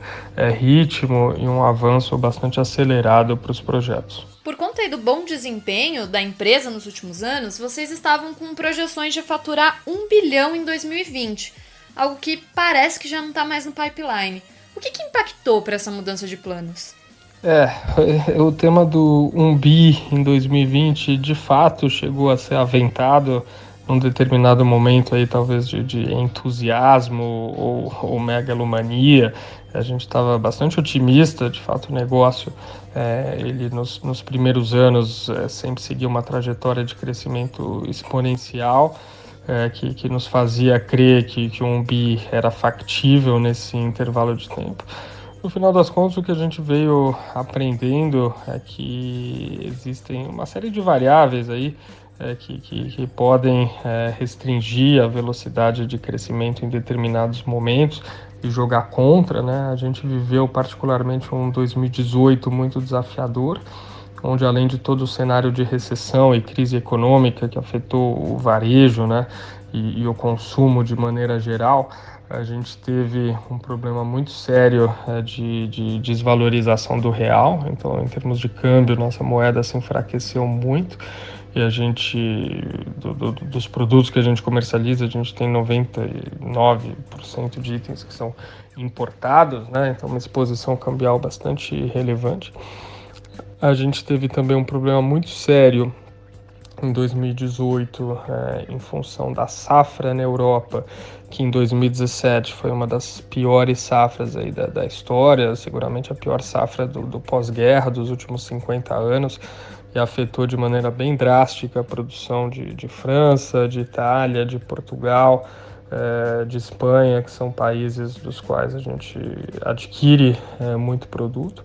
ritmo e um avanço bastante acelerado para os projetos. Por conta aí do bom desempenho da empresa nos últimos anos, vocês estavam com projeções de faturar 1 bilhão em 2020, algo que parece que já não está mais no pipeline. O que impactou para essa mudança de planos? O tema do 1 bi em 2020 de fato chegou a ser aventado num determinado momento aí, talvez de entusiasmo ou megalomania. A gente estava bastante otimista, de fato o negócio, ele nos primeiros anos sempre seguia uma trajetória de crescimento exponencial, que nos fazia crer que 1 bi era factível nesse intervalo de tempo. No final das contas, o que a gente veio aprendendo é que existem uma série de variáveis aí que podem restringir a velocidade de crescimento em determinados momentos e jogar contra, né? A gente viveu particularmente um 2018 muito desafiador, onde além de todo o cenário de recessão e crise econômica que afetou o varejo, né, e o consumo de maneira geral, a gente teve um problema muito sério de desvalorização do real. Então, em termos de câmbio, nossa moeda se enfraqueceu muito e a gente, dos produtos que a gente comercializa, a gente tem 99% de itens que são importados, né? Então, uma exposição cambial bastante relevante. A gente teve também um problema muito sério em 2018, em função da safra na Europa, que em 2017 foi uma das piores safras aí da história, seguramente a pior safra do pós-guerra dos últimos 50 anos, e afetou de maneira bem drástica a produção de França, de Itália, de Portugal, de Espanha, que são países dos quais a gente adquire muito produto.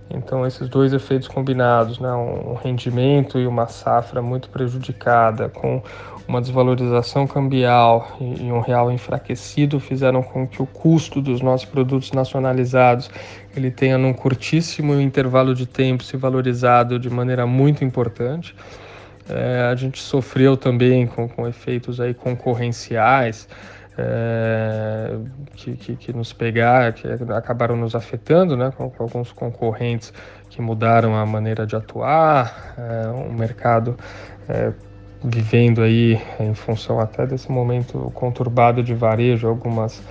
Então, esses dois efeitos combinados, né, um rendimento e uma safra muito prejudicada, com uma desvalorização cambial e um real enfraquecido, fizeram com que o custo dos nossos produtos nacionalizados ele tenha, num curtíssimo intervalo de tempo, se valorizado de maneira muito importante. A gente sofreu também com efeitos aí concorrenciais, que nos pegaram, que acabaram nos afetando, né, com alguns concorrentes que mudaram a maneira de atuar, um mercado vivendo aí, em função até desse momento conturbado de varejo, algumas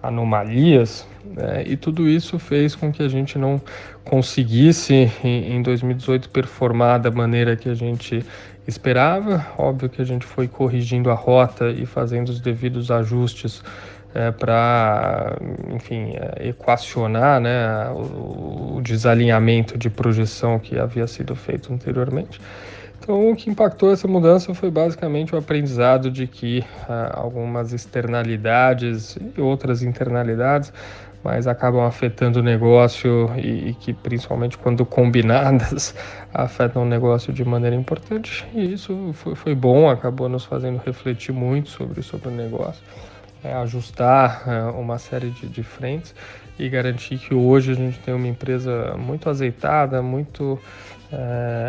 anomalias, e tudo isso fez com que a gente não conseguisse em 2018 performar da maneira que a gente esperava. Óbvio que a gente foi corrigindo a rota e fazendo os devidos ajustes para, enfim, equacionar, né, o desalinhamento de projeção que havia sido feito anteriormente. Então, o que impactou essa mudança foi basicamente o aprendizado de que algumas externalidades e outras internalidades mas acabam afetando o negócio e que, principalmente quando combinadas, afetam o negócio de maneira importante. E isso foi bom, acabou nos fazendo refletir muito sobre o negócio, ajustar uma série de frentes e garantir que hoje a gente tem uma empresa muito azeitada, muito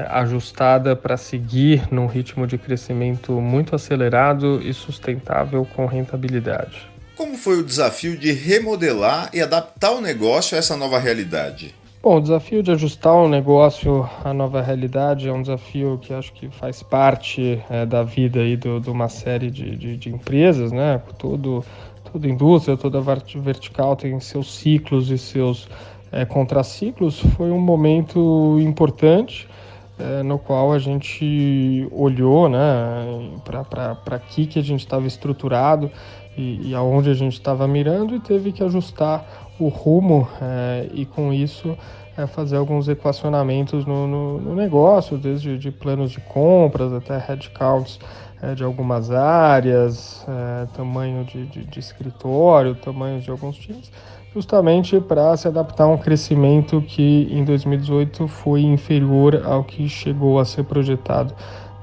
ajustada para seguir num ritmo de crescimento muito acelerado e sustentável com rentabilidade. Como foi o desafio de remodelar e adaptar o negócio a essa nova realidade? Bom, o desafio de ajustar o negócio à nova realidade é um desafio que acho que faz parte da vida aí de uma série de empresas, né? Toda indústria, toda vertical tem seus ciclos e seus contraciclos. Foi um momento importante no qual a gente olhou, né, para que a gente estava estruturado e aonde a gente estava mirando e teve que ajustar o rumo e com isso fazer alguns equacionamentos no negócio, desde de planos de compras até headcounts de algumas áreas, tamanho de escritório, tamanho de alguns times, justamente para se adaptar a um crescimento que em 2018 foi inferior ao que chegou a ser projetado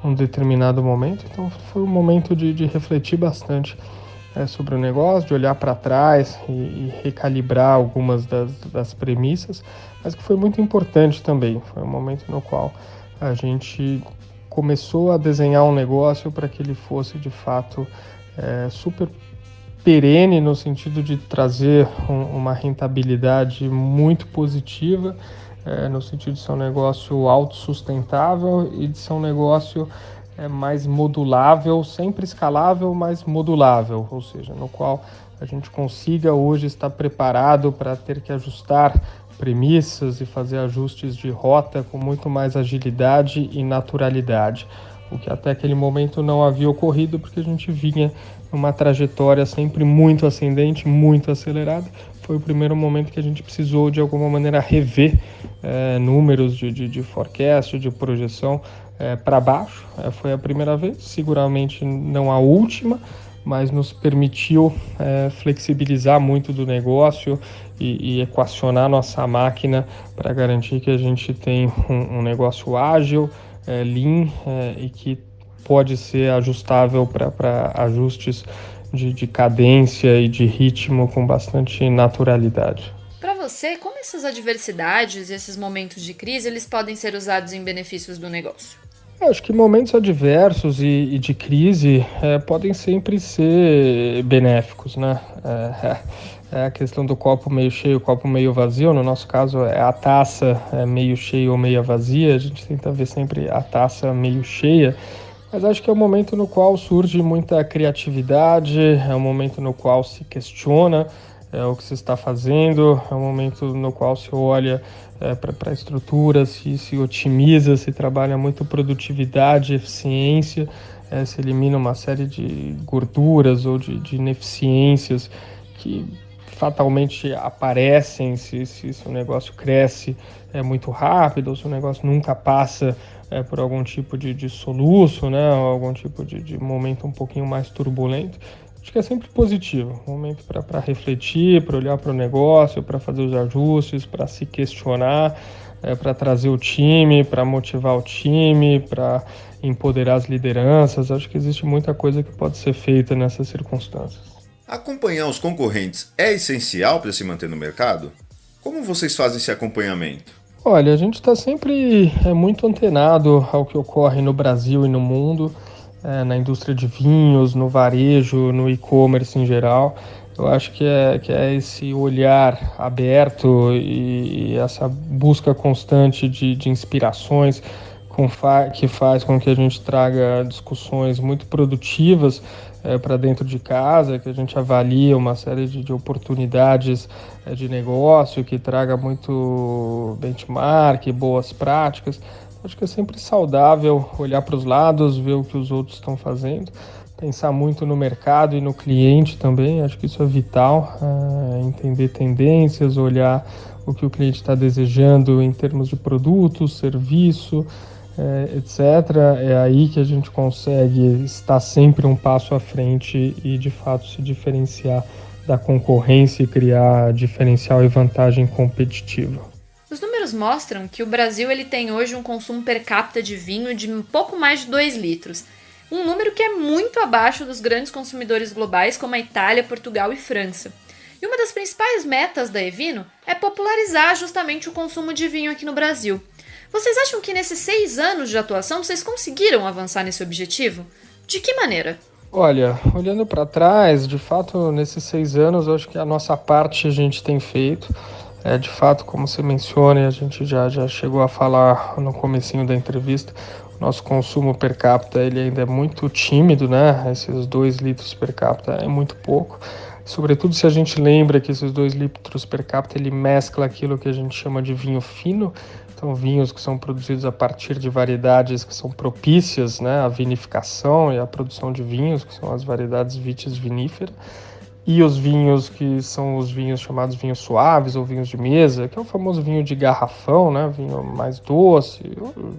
num determinado momento. Então foi um momento de refletir bastante sobre o negócio, de olhar para trás e recalibrar algumas das premissas, mas que foi muito importante também. Foi um momento no qual a gente começou a desenhar um negócio para que ele fosse de fato super perene, no sentido de trazer uma rentabilidade muito positiva, no sentido de ser um negócio autossustentável e de ser um negócio mais modulável, sempre escalável, mas modulável, ou seja, no qual a gente consiga hoje estar preparado para ter que ajustar premissas e fazer ajustes de rota com muito mais agilidade e naturalidade, o que até aquele momento não havia ocorrido porque a gente vinha numa trajetória sempre muito ascendente, muito acelerada. Foi o primeiro momento que a gente precisou de alguma maneira rever números de forecast, de projeção para baixo. Foi a primeira vez, seguramente não a última, mas nos permitiu flexibilizar muito do negócio e equacionar nossa máquina para garantir que a gente tem um negócio ágil, lean e que pode ser ajustável para ajustes de cadência e de ritmo com bastante naturalidade. Para você, como essas adversidades e esses momentos de crise eles podem ser usados em benefícios do negócio? Acho que momentos adversos e de crise podem sempre ser benéficos, né? É a questão do copo meio cheio, copo meio vazio. No nosso caso, é a taça meio cheia ou meio vazia. A gente tenta ver sempre a taça meio cheia. Mas acho que é um momento no qual surge muita criatividade, é um momento no qual se questiona o que se está fazendo, é um momento no qual se olha para a estrutura, se otimiza, se trabalha muito produtividade, eficiência, se elimina uma série de gorduras ou de ineficiências que fatalmente aparecem se o negócio cresce muito rápido ou se o negócio nunca passa por algum tipo de soluço, né, ou algum tipo de momento um pouquinho mais turbulento. Acho que é sempre positivo, um momento para refletir, para olhar para o negócio, para fazer os ajustes, para se questionar, para trazer o time, para motivar o time, para empoderar as lideranças. Acho que existe muita coisa que pode ser feita nessas circunstâncias. Acompanhar os concorrentes é essencial para se manter no mercado? Como vocês fazem esse acompanhamento? Olha, a gente está sempre muito antenado ao que ocorre no Brasil e no mundo, na indústria de vinhos, no varejo, no e-commerce em geral. Eu acho que é esse olhar aberto e essa busca constante de inspirações que faz com que a gente traga discussões muito produtivas para dentro de casa, que a gente avalie uma série de oportunidades de negócio, que traga muito benchmark, boas práticas. Acho que é sempre saudável olhar para os lados, ver o que os outros estão fazendo, pensar muito no mercado e no cliente também. Acho que isso é vital, entender tendências, olhar o que o cliente está desejando em termos de produto, serviço, etc. É aí que a gente consegue estar sempre um passo à frente e, de fato, se diferenciar da concorrência e criar diferencial e vantagem competitiva. Os números mostram que o Brasil ele tem hoje um consumo per capita de vinho de um pouco mais de 2 litros. Um número que é muito abaixo dos grandes consumidores globais como a Itália, Portugal e França. E uma das principais metas da Evino é popularizar justamente o consumo de vinho aqui no Brasil. Vocês acham que nesses 6 anos de atuação vocês conseguiram avançar nesse objetivo? De que maneira? Olha, olhando para trás, de fato, nesses 6 anos, eu acho que a nossa parte a gente tem feito. De fato, como você menciona, a gente já chegou a falar no comecinho da entrevista, o nosso consumo per capita ele ainda é muito tímido, né? Esses 2 litros per capita é muito pouco. Sobretudo se a gente lembra que esses 2 litros per capita ele mescla aquilo que a gente chama de vinho fino. Então, vinhos que são produzidos a partir de variedades que são propícias, né, à vinificação e à produção de vinhos, que são as variedades vitis vinifera, e os vinhos que são os vinhos chamados vinhos suaves ou vinhos de mesa, que é o famoso vinho de garrafão, né, vinho mais doce, o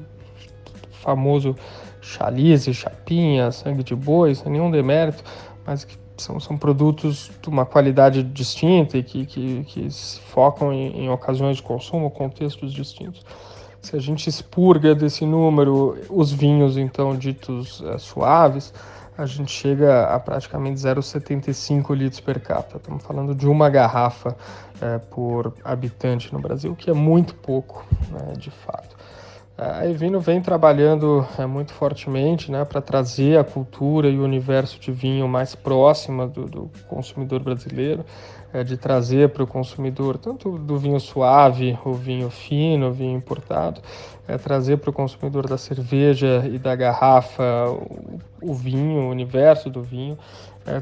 famoso chalice, chapinha, sangue de boi, sem nenhum demérito, mas que são produtos de uma qualidade distinta e que se focam em ocasiões de consumo, contextos distintos. Se a gente expurga desse número os vinhos, então, ditos suaves, a gente chega a praticamente 0,75 litros per capita. Estamos falando de uma garrafa por habitante no Brasil, que é muito pouco, né, de fato. A Evino vem trabalhando muito fortemente, né, para trazer a cultura e o universo de vinho mais próxima do consumidor brasileiro, de trazer para o consumidor tanto do vinho suave, o vinho fino, o vinho importado, trazer para o consumidor da cerveja e da garrafa o vinho, o universo do vinho,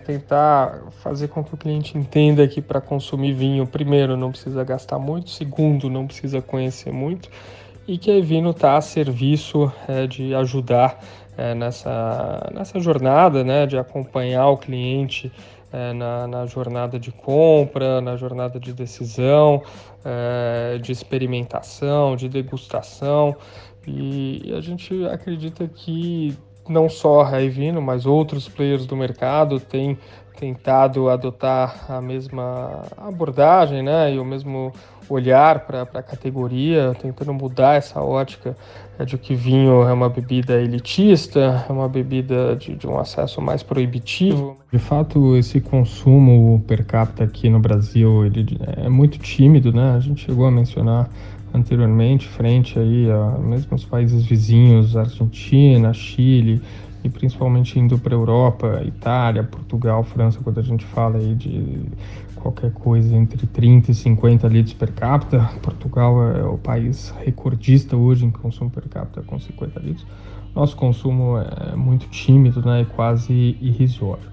tentar fazer com que o cliente entenda que para consumir vinho, primeiro, não precisa gastar muito, segundo, não precisa conhecer muito, e que a Evino está a serviço de ajudar nessa jornada, né, de acompanhar o cliente na jornada de compra, na jornada de decisão, de experimentação, de degustação. E a gente acredita que não só a Evino, mas outros players do mercado têm tentado adotar a mesma abordagem, né, e o mesmo olhar para a categoria, tentando mudar essa ótica de que vinho é uma bebida elitista, é uma bebida de um acesso mais proibitivo. De fato, esse consumo per capita aqui no Brasil ele é muito tímido, né? A gente chegou a mencionar anteriormente, frente aí a mesmo os países vizinhos, Argentina, Chile, e principalmente indo para a Europa, Itália, Portugal, França, quando a gente fala aí de qualquer coisa entre 30 e 50 litros per capita. Portugal é o país recordista hoje em consumo per capita com 50 litros. Nosso consumo é muito tímido, né, e quase irrisório.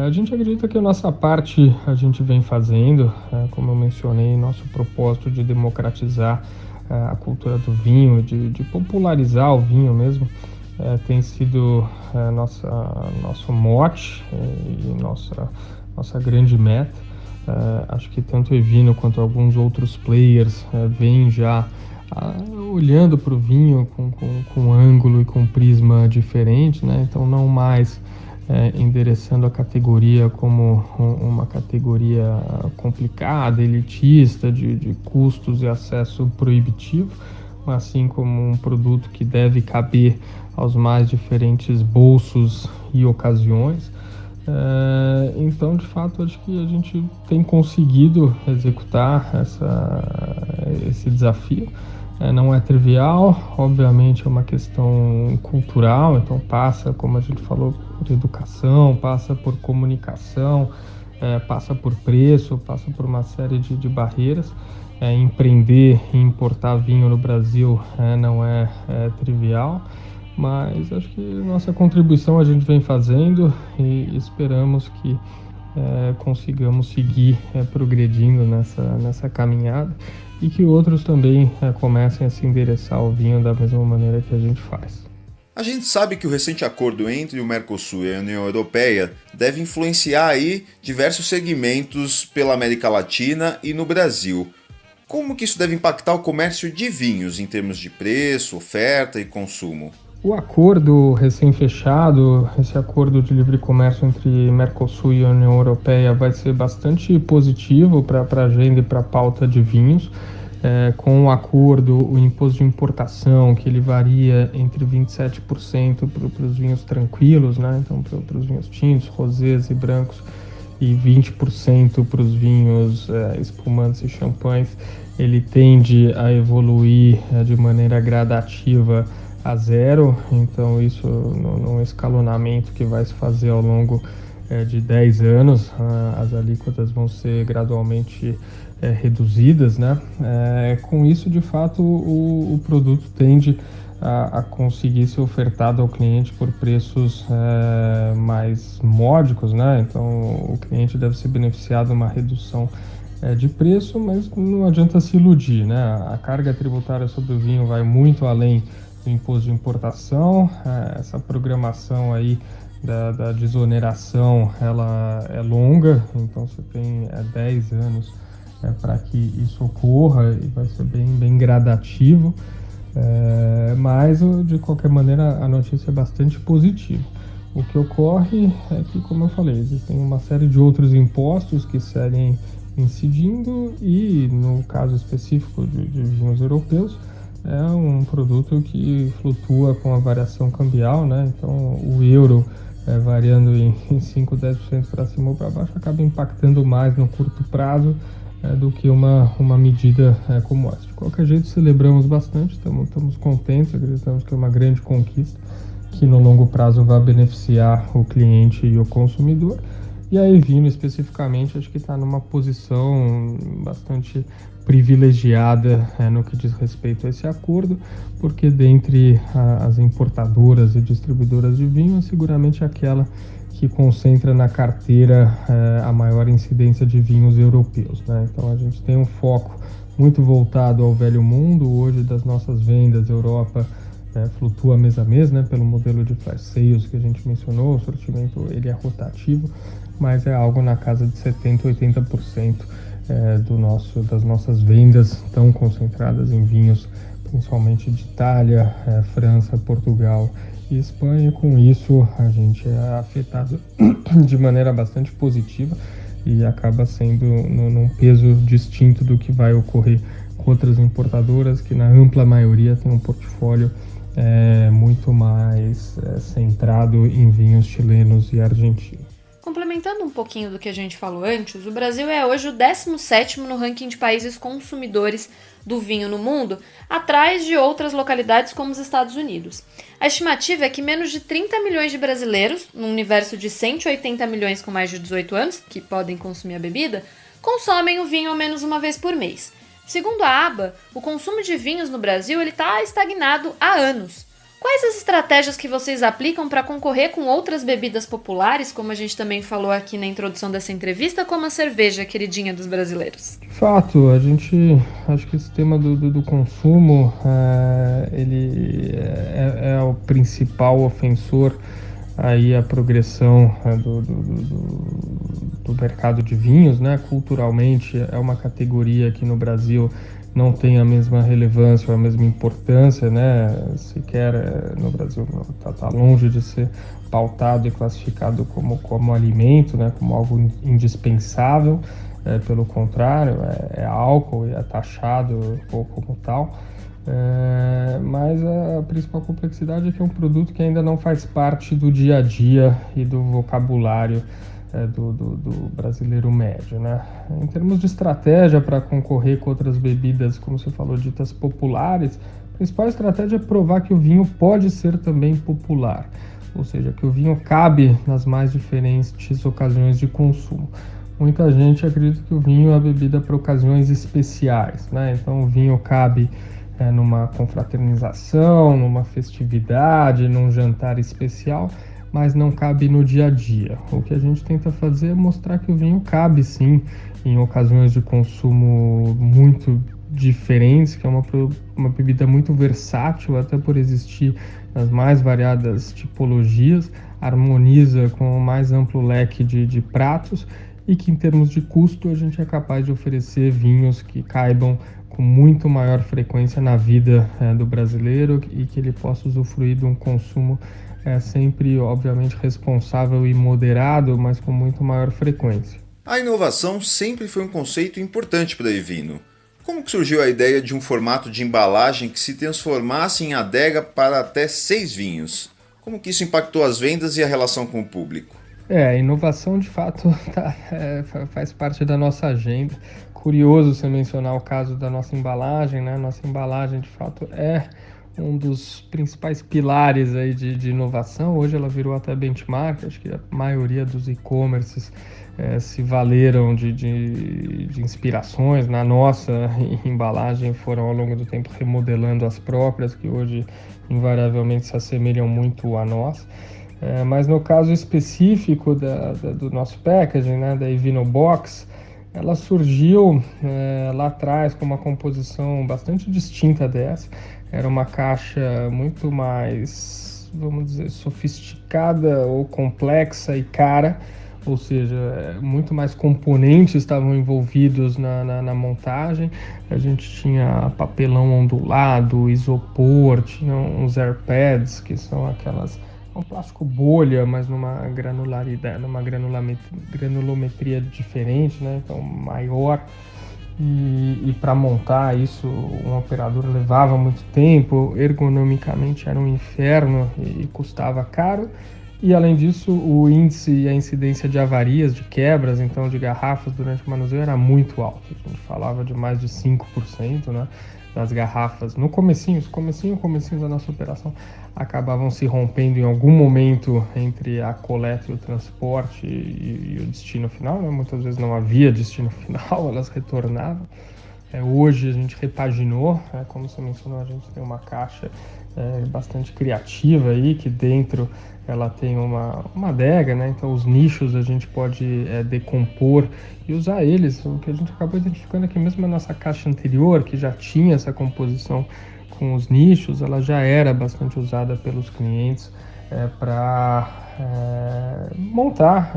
A gente acredita que a nossa parte a gente vem fazendo, como eu mencionei, nosso propósito de democratizar a cultura do vinho, de popularizar o vinho mesmo, tem sido nosso mote e nossa grande meta. Acho que tanto o Evino quanto alguns outros players vêm já olhando para o vinho com um ângulo e com um prisma diferente, né? Então não mais endereçando a categoria como uma categoria complicada, elitista, de custos e acesso proibitivo, mas assim como um produto que deve caber aos mais diferentes bolsos e ocasiões. Então, de fato, acho que a gente tem conseguido executar esse desafio. Não é trivial, obviamente é uma questão cultural, então passa, como a gente falou, por educação, passa por comunicação, passa por preço, passa por uma série de barreiras. Empreender e importar vinho no Brasil não é trivial, mas acho que nossa contribuição a gente vem fazendo e esperamos que consigamos seguir progredindo nessa caminhada e que outros também comecem a se endereçar ao vinho da mesma maneira que a gente faz. A gente sabe que o recente acordo entre o Mercosul e a União Europeia deve influenciar aí diversos segmentos pela América Latina e no Brasil. Como que isso deve impactar o comércio de vinhos em termos de preço, oferta e consumo? O acordo recém-fechado, esse acordo de livre comércio entre Mercosul e a União Europeia vai ser bastante positivo para a agenda e para a pauta de vinhos. Com o acordo, o imposto de importação, que ele varia entre 27% para os vinhos tranquilos, né? Então para os vinhos tintos, rosés e brancos, e 20% para os vinhos espumantes e champanhes, ele tende a evoluir de maneira gradativa a zero. Então isso num escalonamento que vai se fazer ao longo de 10 anos, as alíquotas vão ser gradualmente reduzidas, né? Com isso, de fato, o produto tende a conseguir ser ofertado ao cliente por preços mais módicos, né? Então o cliente deve ser beneficiado de uma redução de preço, mas não adianta se iludir, né? A carga tributária sobre o vinho vai muito além do imposto de importação. Essa programação aí da desoneração, ela é longa, então você tem 10 anos para que isso ocorra, e vai ser bem gradativo, mas de qualquer maneira a notícia é bastante positiva. O que ocorre é que, como eu falei, existem uma série de outros impostos que seguem incidindo, e no caso específico de vinhos europeus, é um produto que flutua com a variação cambial, né? Então o euro variando em 5, 10% para cima ou para baixo acaba impactando mais no curto prazo do que uma medida como essa. De qualquer jeito, celebramos bastante, estamos contentes, acreditamos que é uma grande conquista que no longo prazo vai beneficiar o cliente e o consumidor. E a Evino, especificamente, acho que está numa posição bastante privilegiada no que diz respeito a esse acordo, porque dentre as importadoras e distribuidoras de vinho, é seguramente aquela que concentra na carteira a maior incidência de vinhos europeus, né? Então a gente tem um foco muito voltado ao velho mundo. Hoje, das nossas vendas, a Europa flutua mês a mês, né, pelo modelo de flash sales que a gente mencionou. O sortimento ele é rotativo, mas é algo na casa de 70%, 80% das nossas vendas estão concentradas em vinhos, principalmente de Itália, França, Portugal e Espanha. Com isso, a gente é afetado de maneira bastante positiva e acaba sendo num peso distinto do que vai ocorrer com outras importadoras, que na ampla maioria tem um portfólio muito mais centrado em vinhos chilenos e argentinos. Complementando um pouquinho do que a gente falou antes, o Brasil é hoje o 17º no ranking de países consumidores do vinho no mundo, atrás de outras localidades como os Estados Unidos. A estimativa é que menos de 30 milhões de brasileiros, num universo de 180 milhões com mais de 18 anos, que podem consumir a bebida, consomem o vinho ao menos uma vez por mês. Segundo a ABA, o consumo de vinhos no Brasil está estagnado há anos. Quais as estratégias que vocês aplicam para concorrer com outras bebidas populares, como a gente também falou aqui na introdução dessa entrevista, como a cerveja queridinha dos brasileiros? Fato, acho que esse tema do consumo, ele é o principal ofensor aí a progressão do mercado de vinhos, né? Culturalmente é uma categoria que no Brasil não tem a mesma relevância, a mesma importância, né? Sequer no Brasil está longe de ser pautado e classificado como alimento, né? Como algo indispensável. Pelo contrário, é álcool e é taxado como tal. Mas a principal complexidade é que é um produto que ainda não faz parte do dia a dia e do vocabulário do brasileiro médio, né? Em termos de estratégia para concorrer com outras bebidas, como você falou, ditas populares, a principal estratégia é provar que o vinho pode ser também popular, ou seja, que o vinho cabe nas mais diferentes ocasiões de consumo. Muita gente acredita que o vinho é a bebida para ocasiões especiais, né? Então o vinho cabe numa confraternização, numa festividade, num jantar especial, mas não cabe no dia a dia. O que a gente tenta fazer é mostrar que o vinho cabe sim em ocasiões de consumo muito diferentes, que é uma bebida muito versátil, até por existir nas mais variadas tipologias, harmoniza com o mais amplo leque de pratos, e que em termos de custo a gente é capaz de oferecer vinhos que caibam com muito maior frequência na vida do brasileiro e que ele possa usufruir de um consumo sempre, obviamente, responsável e moderado, mas com muito maior frequência. A inovação sempre foi um conceito importante para a Evino. Como que surgiu a ideia de um formato de embalagem que se transformasse em adega para até 6 vinhos? Como que isso impactou as vendas e a relação com o público? A inovação de fato faz parte da nossa agenda. Curioso você mencionar o caso da nossa embalagem, né? Nossa embalagem de fato é um dos principais pilares aí de inovação. Hoje ela virou até benchmark, acho que a maioria dos e-commerces se valeram de inspirações na nossa embalagem, foram ao longo do tempo remodelando as próprias, que hoje invariavelmente se assemelham muito a nós. Mas no caso específico do nosso packaging, né, da Evino Box, ela surgiu lá atrás com uma composição bastante distinta dessa. Era uma caixa muito mais, vamos dizer, sofisticada ou complexa e cara, ou seja, muito mais componentes estavam envolvidos na montagem. A gente tinha papelão ondulado, isopor, tinha uns airpads, que são um plástico bolha, mas numa granularidade, numa granulometria diferente, né? Então maior. E para montar isso, um operador levava muito tempo, ergonomicamente era um inferno e custava caro. E além disso, o índice e a incidência de avarias, de quebras, então de garrafas durante o manuseio era muito alto. A gente falava de mais de 5%, né, das garrafas. No comecinho da nossa operação, acabavam se rompendo em algum momento entre a coleta e o transporte e o destino final, né? Muitas vezes não havia destino final, elas retornavam. Hoje a gente repaginou, como você mencionou, a gente tem uma caixa bastante criativa aí, que dentro ela tem uma adega, né? Então os nichos a gente pode decompor e usar eles. O que a gente acabou identificando é que mesmo a nossa caixa anterior, que já tinha essa composição com os nichos, ela já era bastante usada pelos clientes para montar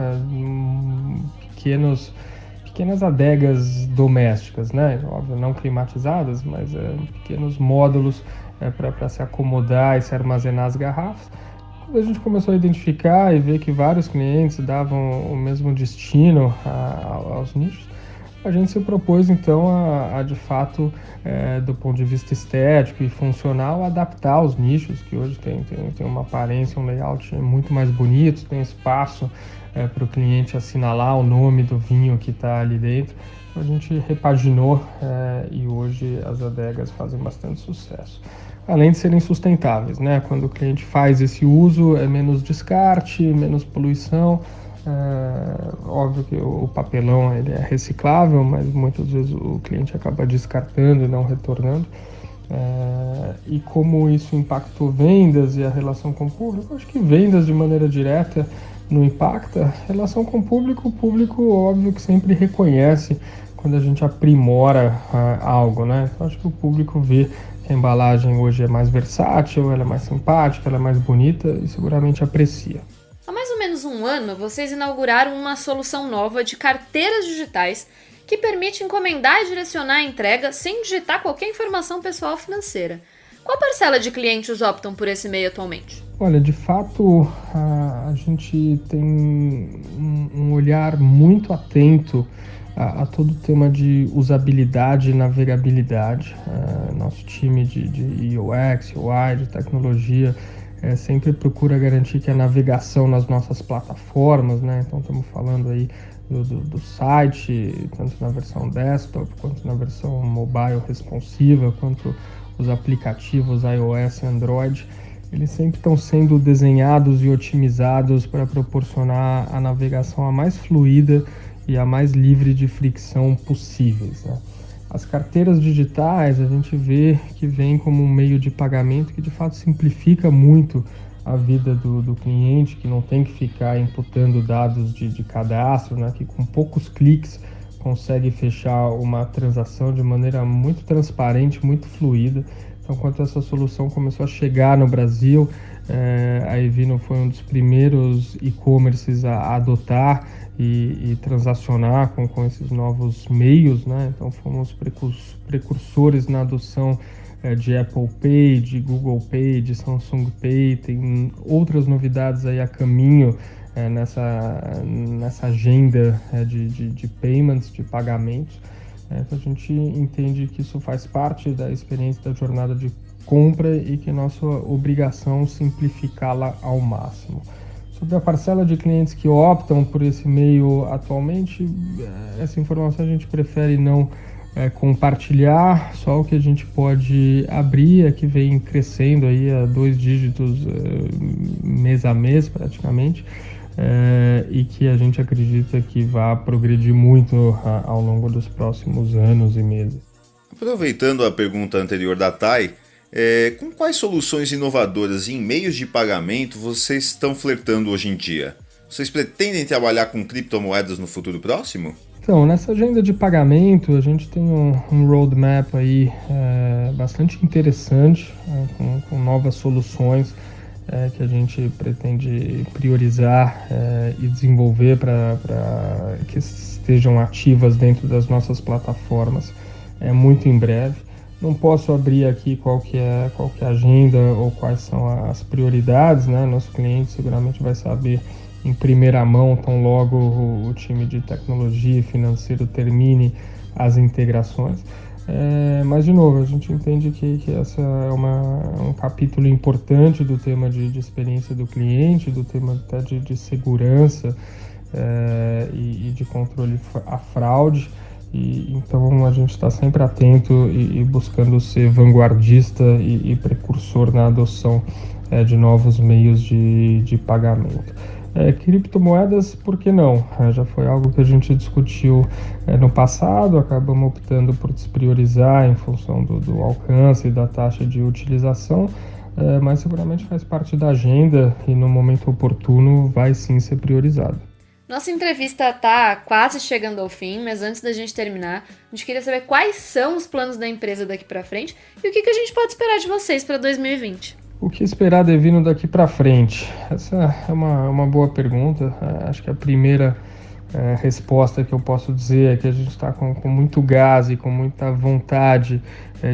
pequenas adegas domésticas, né? Óbvio, não climatizadas, mas pequenos módulos para se acomodar e se armazenar as garrafas. Quando a gente começou a identificar e ver que vários clientes davam o mesmo destino aos nichos, a gente se propôs então a de fato, do ponto de vista estético e funcional, adaptar os nichos, que hoje tem uma aparência, um layout muito mais bonito, tem espaço para o cliente assinalar o nome do vinho que está ali dentro. Então a gente repaginou e hoje as adegas fazem bastante sucesso. Além de serem sustentáveis, né? Quando o cliente faz esse uso, é menos descarte, menos poluição. Óbvio que o papelão ele é reciclável, mas muitas vezes o cliente acaba descartando e não retornando. E como isso impactou vendas e a relação com o público, acho que vendas de maneira direta não impacta. Relação com o público óbvio que sempre reconhece quando a gente aprimora algo, né? Então acho que o público vê que a embalagem hoje é mais versátil, ela é mais simpática, ela é mais bonita e seguramente aprecia. Há mais ou menos um ano, vocês inauguraram uma solução nova de carteiras digitais que permite encomendar e direcionar a entrega sem digitar qualquer informação pessoal financeira. Qual parcela de clientes optam por esse meio atualmente? Olha, de fato, a gente tem um olhar muito atento a todo o tema de usabilidade e navegabilidade. Nosso time de UX, UI, de tecnologia, sempre procura garantir que a navegação nas nossas plataformas, né? Então estamos falando aí do site, tanto na versão desktop, quanto na versão mobile responsiva, quanto os aplicativos iOS e Android, eles sempre estão sendo desenhados e otimizados para proporcionar a navegação a mais fluida e a mais livre de fricção possíveis, né? As carteiras digitais a gente vê que vem como um meio de pagamento que de fato simplifica muito a vida do cliente, que não tem que ficar imputando dados de cadastro, né? Que com poucos cliques consegue fechar uma transação de maneira muito transparente, muito fluida. Então, quando essa solução começou a chegar no Brasil, a Evino foi um dos primeiros e-commerces a adotar e transacionar com esses novos meios, né? Então, fomos precursores na adoção de Apple Pay, de Google Pay, de Samsung Pay. Tem outras novidades aí a caminho nessa agenda de payments, de pagamentos. Então a gente entende que isso faz parte da experiência da jornada de compra e que é nossa obrigação simplificá-la ao máximo. Sobre a parcela de clientes que optam por esse meio atualmente, essa informação a gente prefere não compartilhar. Só o que a gente pode abrir é que vem crescendo aí a 2 dígitos mês a mês praticamente, e que a gente acredita que vai progredir muito ao longo dos próximos anos e meses. Aproveitando a pergunta anterior da Thay, com quais soluções inovadoras em meios de pagamento vocês estão flertando hoje em dia? Vocês pretendem trabalhar com criptomoedas no futuro próximo? Então, nessa agenda de pagamento, a gente tem um roadmap aí bastante interessante, com novas soluções que a gente pretende priorizar e desenvolver para que estejam ativas dentro das nossas plataformas muito em breve. Não posso abrir aqui qual que é a agenda ou quais são as prioridades, né? Nosso cliente seguramente vai saber em primeira mão, tão logo o time de tecnologia e financeiro termine as integrações. Mas, de novo, a gente entende que essa é um capítulo importante do tema de experiência do cliente, do tema até de segurança e de controle à fraude. Então, a gente está sempre atento e buscando ser vanguardista e precursor na adoção de novos meios de pagamento. Criptomoedas, por que não? Já foi algo que a gente discutiu no passado, acabamos optando por despriorizar em função do alcance e da taxa de utilização, mas seguramente faz parte da agenda e no momento oportuno vai sim ser priorizado. Nossa entrevista está quase chegando ao fim, mas antes da gente terminar, a gente queria saber quais são os planos da empresa daqui para frente e o que a gente pode esperar de vocês para 2020. O que esperar da Evino daqui para frente? Essa é uma boa pergunta. Acho que a primeira resposta que eu posso dizer é que a gente está com muito gás e com muita vontade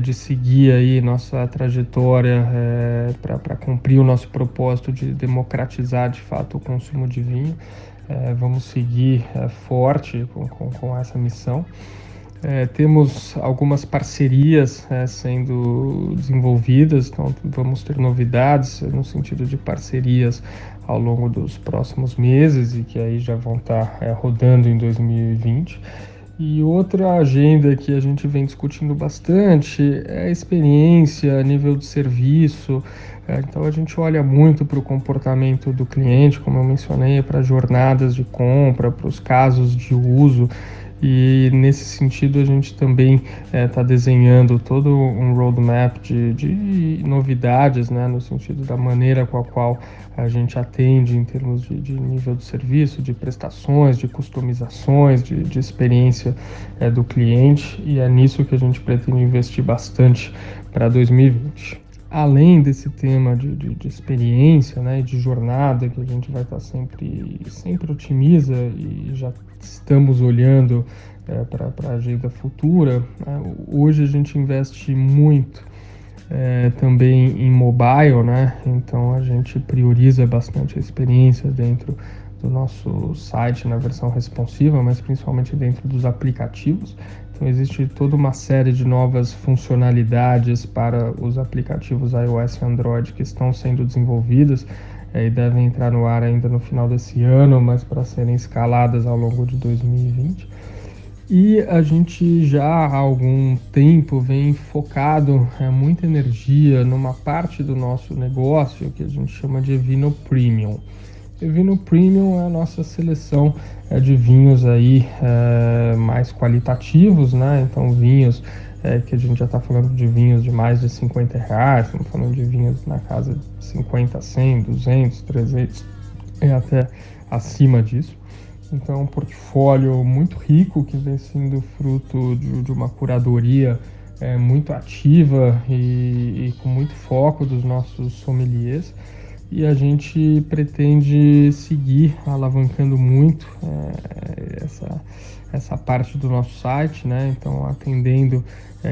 de seguir aí nossa trajetória para cumprir o nosso propósito de democratizar de fato o consumo de vinho. Vamos seguir forte com essa missão. Temos algumas parcerias sendo desenvolvidas, então vamos ter novidades no sentido de parcerias ao longo dos próximos meses e que aí já vão estar rodando em 2020. E outra agenda que a gente vem discutindo bastante é a experiência a nível de serviço. Então a gente olha muito para o comportamento do cliente, como eu mencionei, para jornadas de compra, para os casos de uso. E nesse sentido a gente também está desenhando todo um roadmap de novidades, né, no sentido da maneira com a qual a gente atende em termos de nível de serviço, de prestações, de customizações, de experiência do cliente, e é nisso que a gente pretende investir bastante para 2020. Além desse tema de experiência, né, de jornada, que a gente vai estar sempre otimiza e já estamos olhando para a agenda futura, hoje a gente investe muito também em mobile, né? Então a gente prioriza bastante a experiência dentro do nosso site na versão responsiva, mas principalmente dentro dos aplicativos. Então existe toda uma série de novas funcionalidades para os aplicativos iOS e Android que estão sendo desenvolvidas e devem entrar no ar ainda no final desse ano, mas para serem escaladas ao longo de 2020. E a gente já há algum tempo vem focado muita energia numa parte do nosso negócio que a gente chama de Evino Premium. Evino Premium é a nossa seleção de vinhos aí mais qualitativos, né? Então vinhos que a gente já está falando de vinhos de mais de R$50, estamos falando de vinhos na casa de 50, 100, 200, 300 e até acima disso. Então é um portfólio muito rico que vem sendo fruto de uma curadoria muito ativa e com muito foco dos nossos sommeliers, e a gente pretende seguir alavancando muito essa parte do nosso site, né? Então, atendendo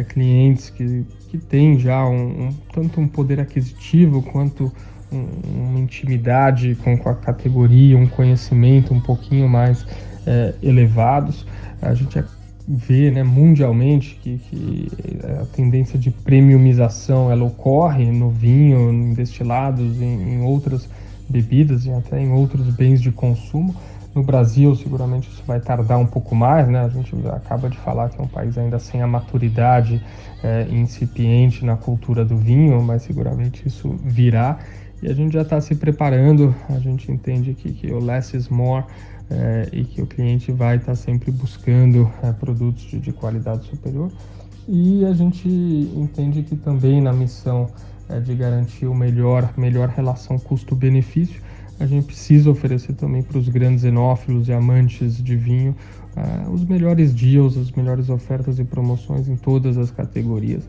clientes que têm já tanto um poder aquisitivo quanto uma intimidade com a categoria, um conhecimento um pouquinho mais elevados. A gente vê, né, mundialmente que a tendência de premiumização ela ocorre no vinho, em destilados, em outras bebidas e até em outros bens de consumo. No Brasil, seguramente isso vai tardar um pouco mais, né? A gente acaba de falar que é um país ainda sem a maturidade incipiente na cultura do vinho, mas seguramente isso virá. E a gente já está se preparando, a gente entende que o less is more, e que o cliente vai estar sempre buscando produtos de qualidade superior. E a gente entende que também na missão de garantir o melhor relação custo-benefício, a gente precisa oferecer também para os grandes enófilos e amantes de vinho os melhores deals, as melhores ofertas e promoções em todas as categorias.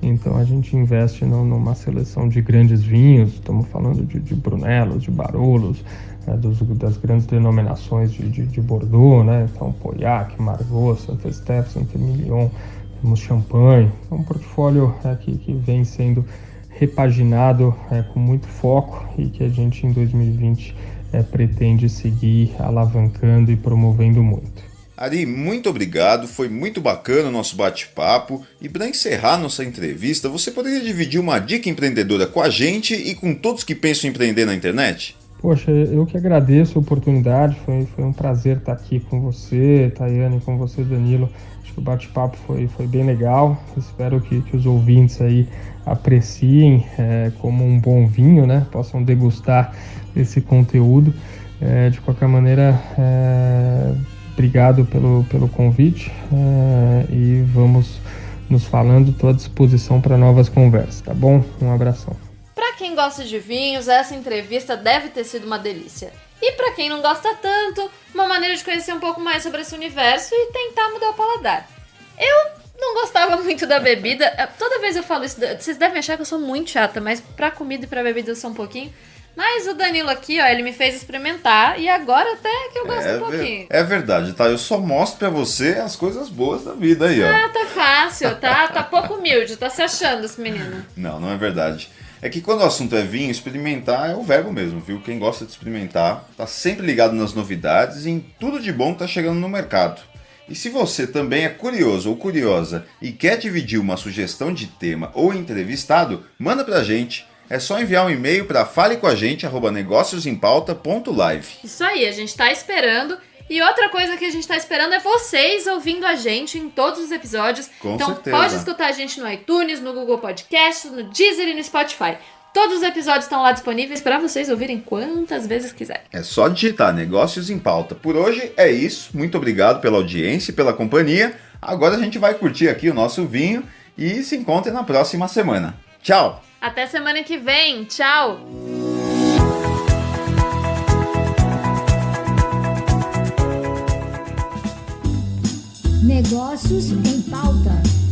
Então a gente investe numa seleção de grandes vinhos, estamos falando de Brunelos, de Barolos, das grandes denominações de Bordeaux, né? Então Pauillac, Margaux, Saint-Estèphe, Saint-Emilion, temos Champagne. É um portfólio que vem sendo repaginado com muito foco e que a gente em 2020 pretende seguir alavancando e promovendo muito. Ari, muito obrigado, foi muito bacana o nosso bate-papo. E para encerrar nossa entrevista, você poderia dividir uma dica empreendedora com a gente e com todos que pensam em empreender na internet? Poxa, eu que agradeço a oportunidade, foi um prazer estar aqui com você, Tayane, com você, Danilo. Acho que o bate-papo foi bem legal, espero que os ouvintes aí apreciem como um bom vinho, né? Possam degustar esse conteúdo. De qualquer maneira, obrigado pelo convite e vamos nos falando, estou à disposição para novas conversas, tá bom? Um abração. Para quem gosta de vinhos, essa entrevista deve ter sido uma delícia. E para quem não gosta tanto, uma maneira de conhecer um pouco mais sobre esse universo e tentar mudar o paladar. Eu não gostava muito da bebida, toda vez eu falo isso, vocês devem achar que eu sou muito chata, mas pra comida e pra bebida eu sou um pouquinho. Mas o Danilo aqui, ó, ele me fez experimentar e agora até que eu gosto um pouquinho. É verdade, tá? Eu só mostro pra você as coisas boas da vida aí, ó. Ah, tá fácil, tá pouco humilde, tá se achando esse menino. Não é verdade. É que quando o assunto é vinho, experimentar é o verbo mesmo, viu? Quem gosta de experimentar tá sempre ligado nas novidades e em tudo de bom que tá chegando no mercado. E se você também é curioso ou curiosa e quer dividir uma sugestão de tema ou entrevistado, manda pra gente. É só enviar um e-mail para falecoagente@negociosempauta.live. Isso aí, a gente tá esperando. E outra coisa que a gente tá esperando é vocês ouvindo a gente em todos os episódios. Com então certeza. Pode escutar a gente no iTunes, no Google Podcasts, no Deezer e no Spotify. Todos os episódios estão lá disponíveis para vocês ouvirem quantas vezes quiserem. É só digitar Negócios em Pauta. Por hoje é isso. Muito obrigado pela audiência e pela companhia. Agora a gente vai curtir aqui o nosso vinho e se encontra na próxima semana. Tchau! Até semana que vem. Tchau! Negócios em Pauta.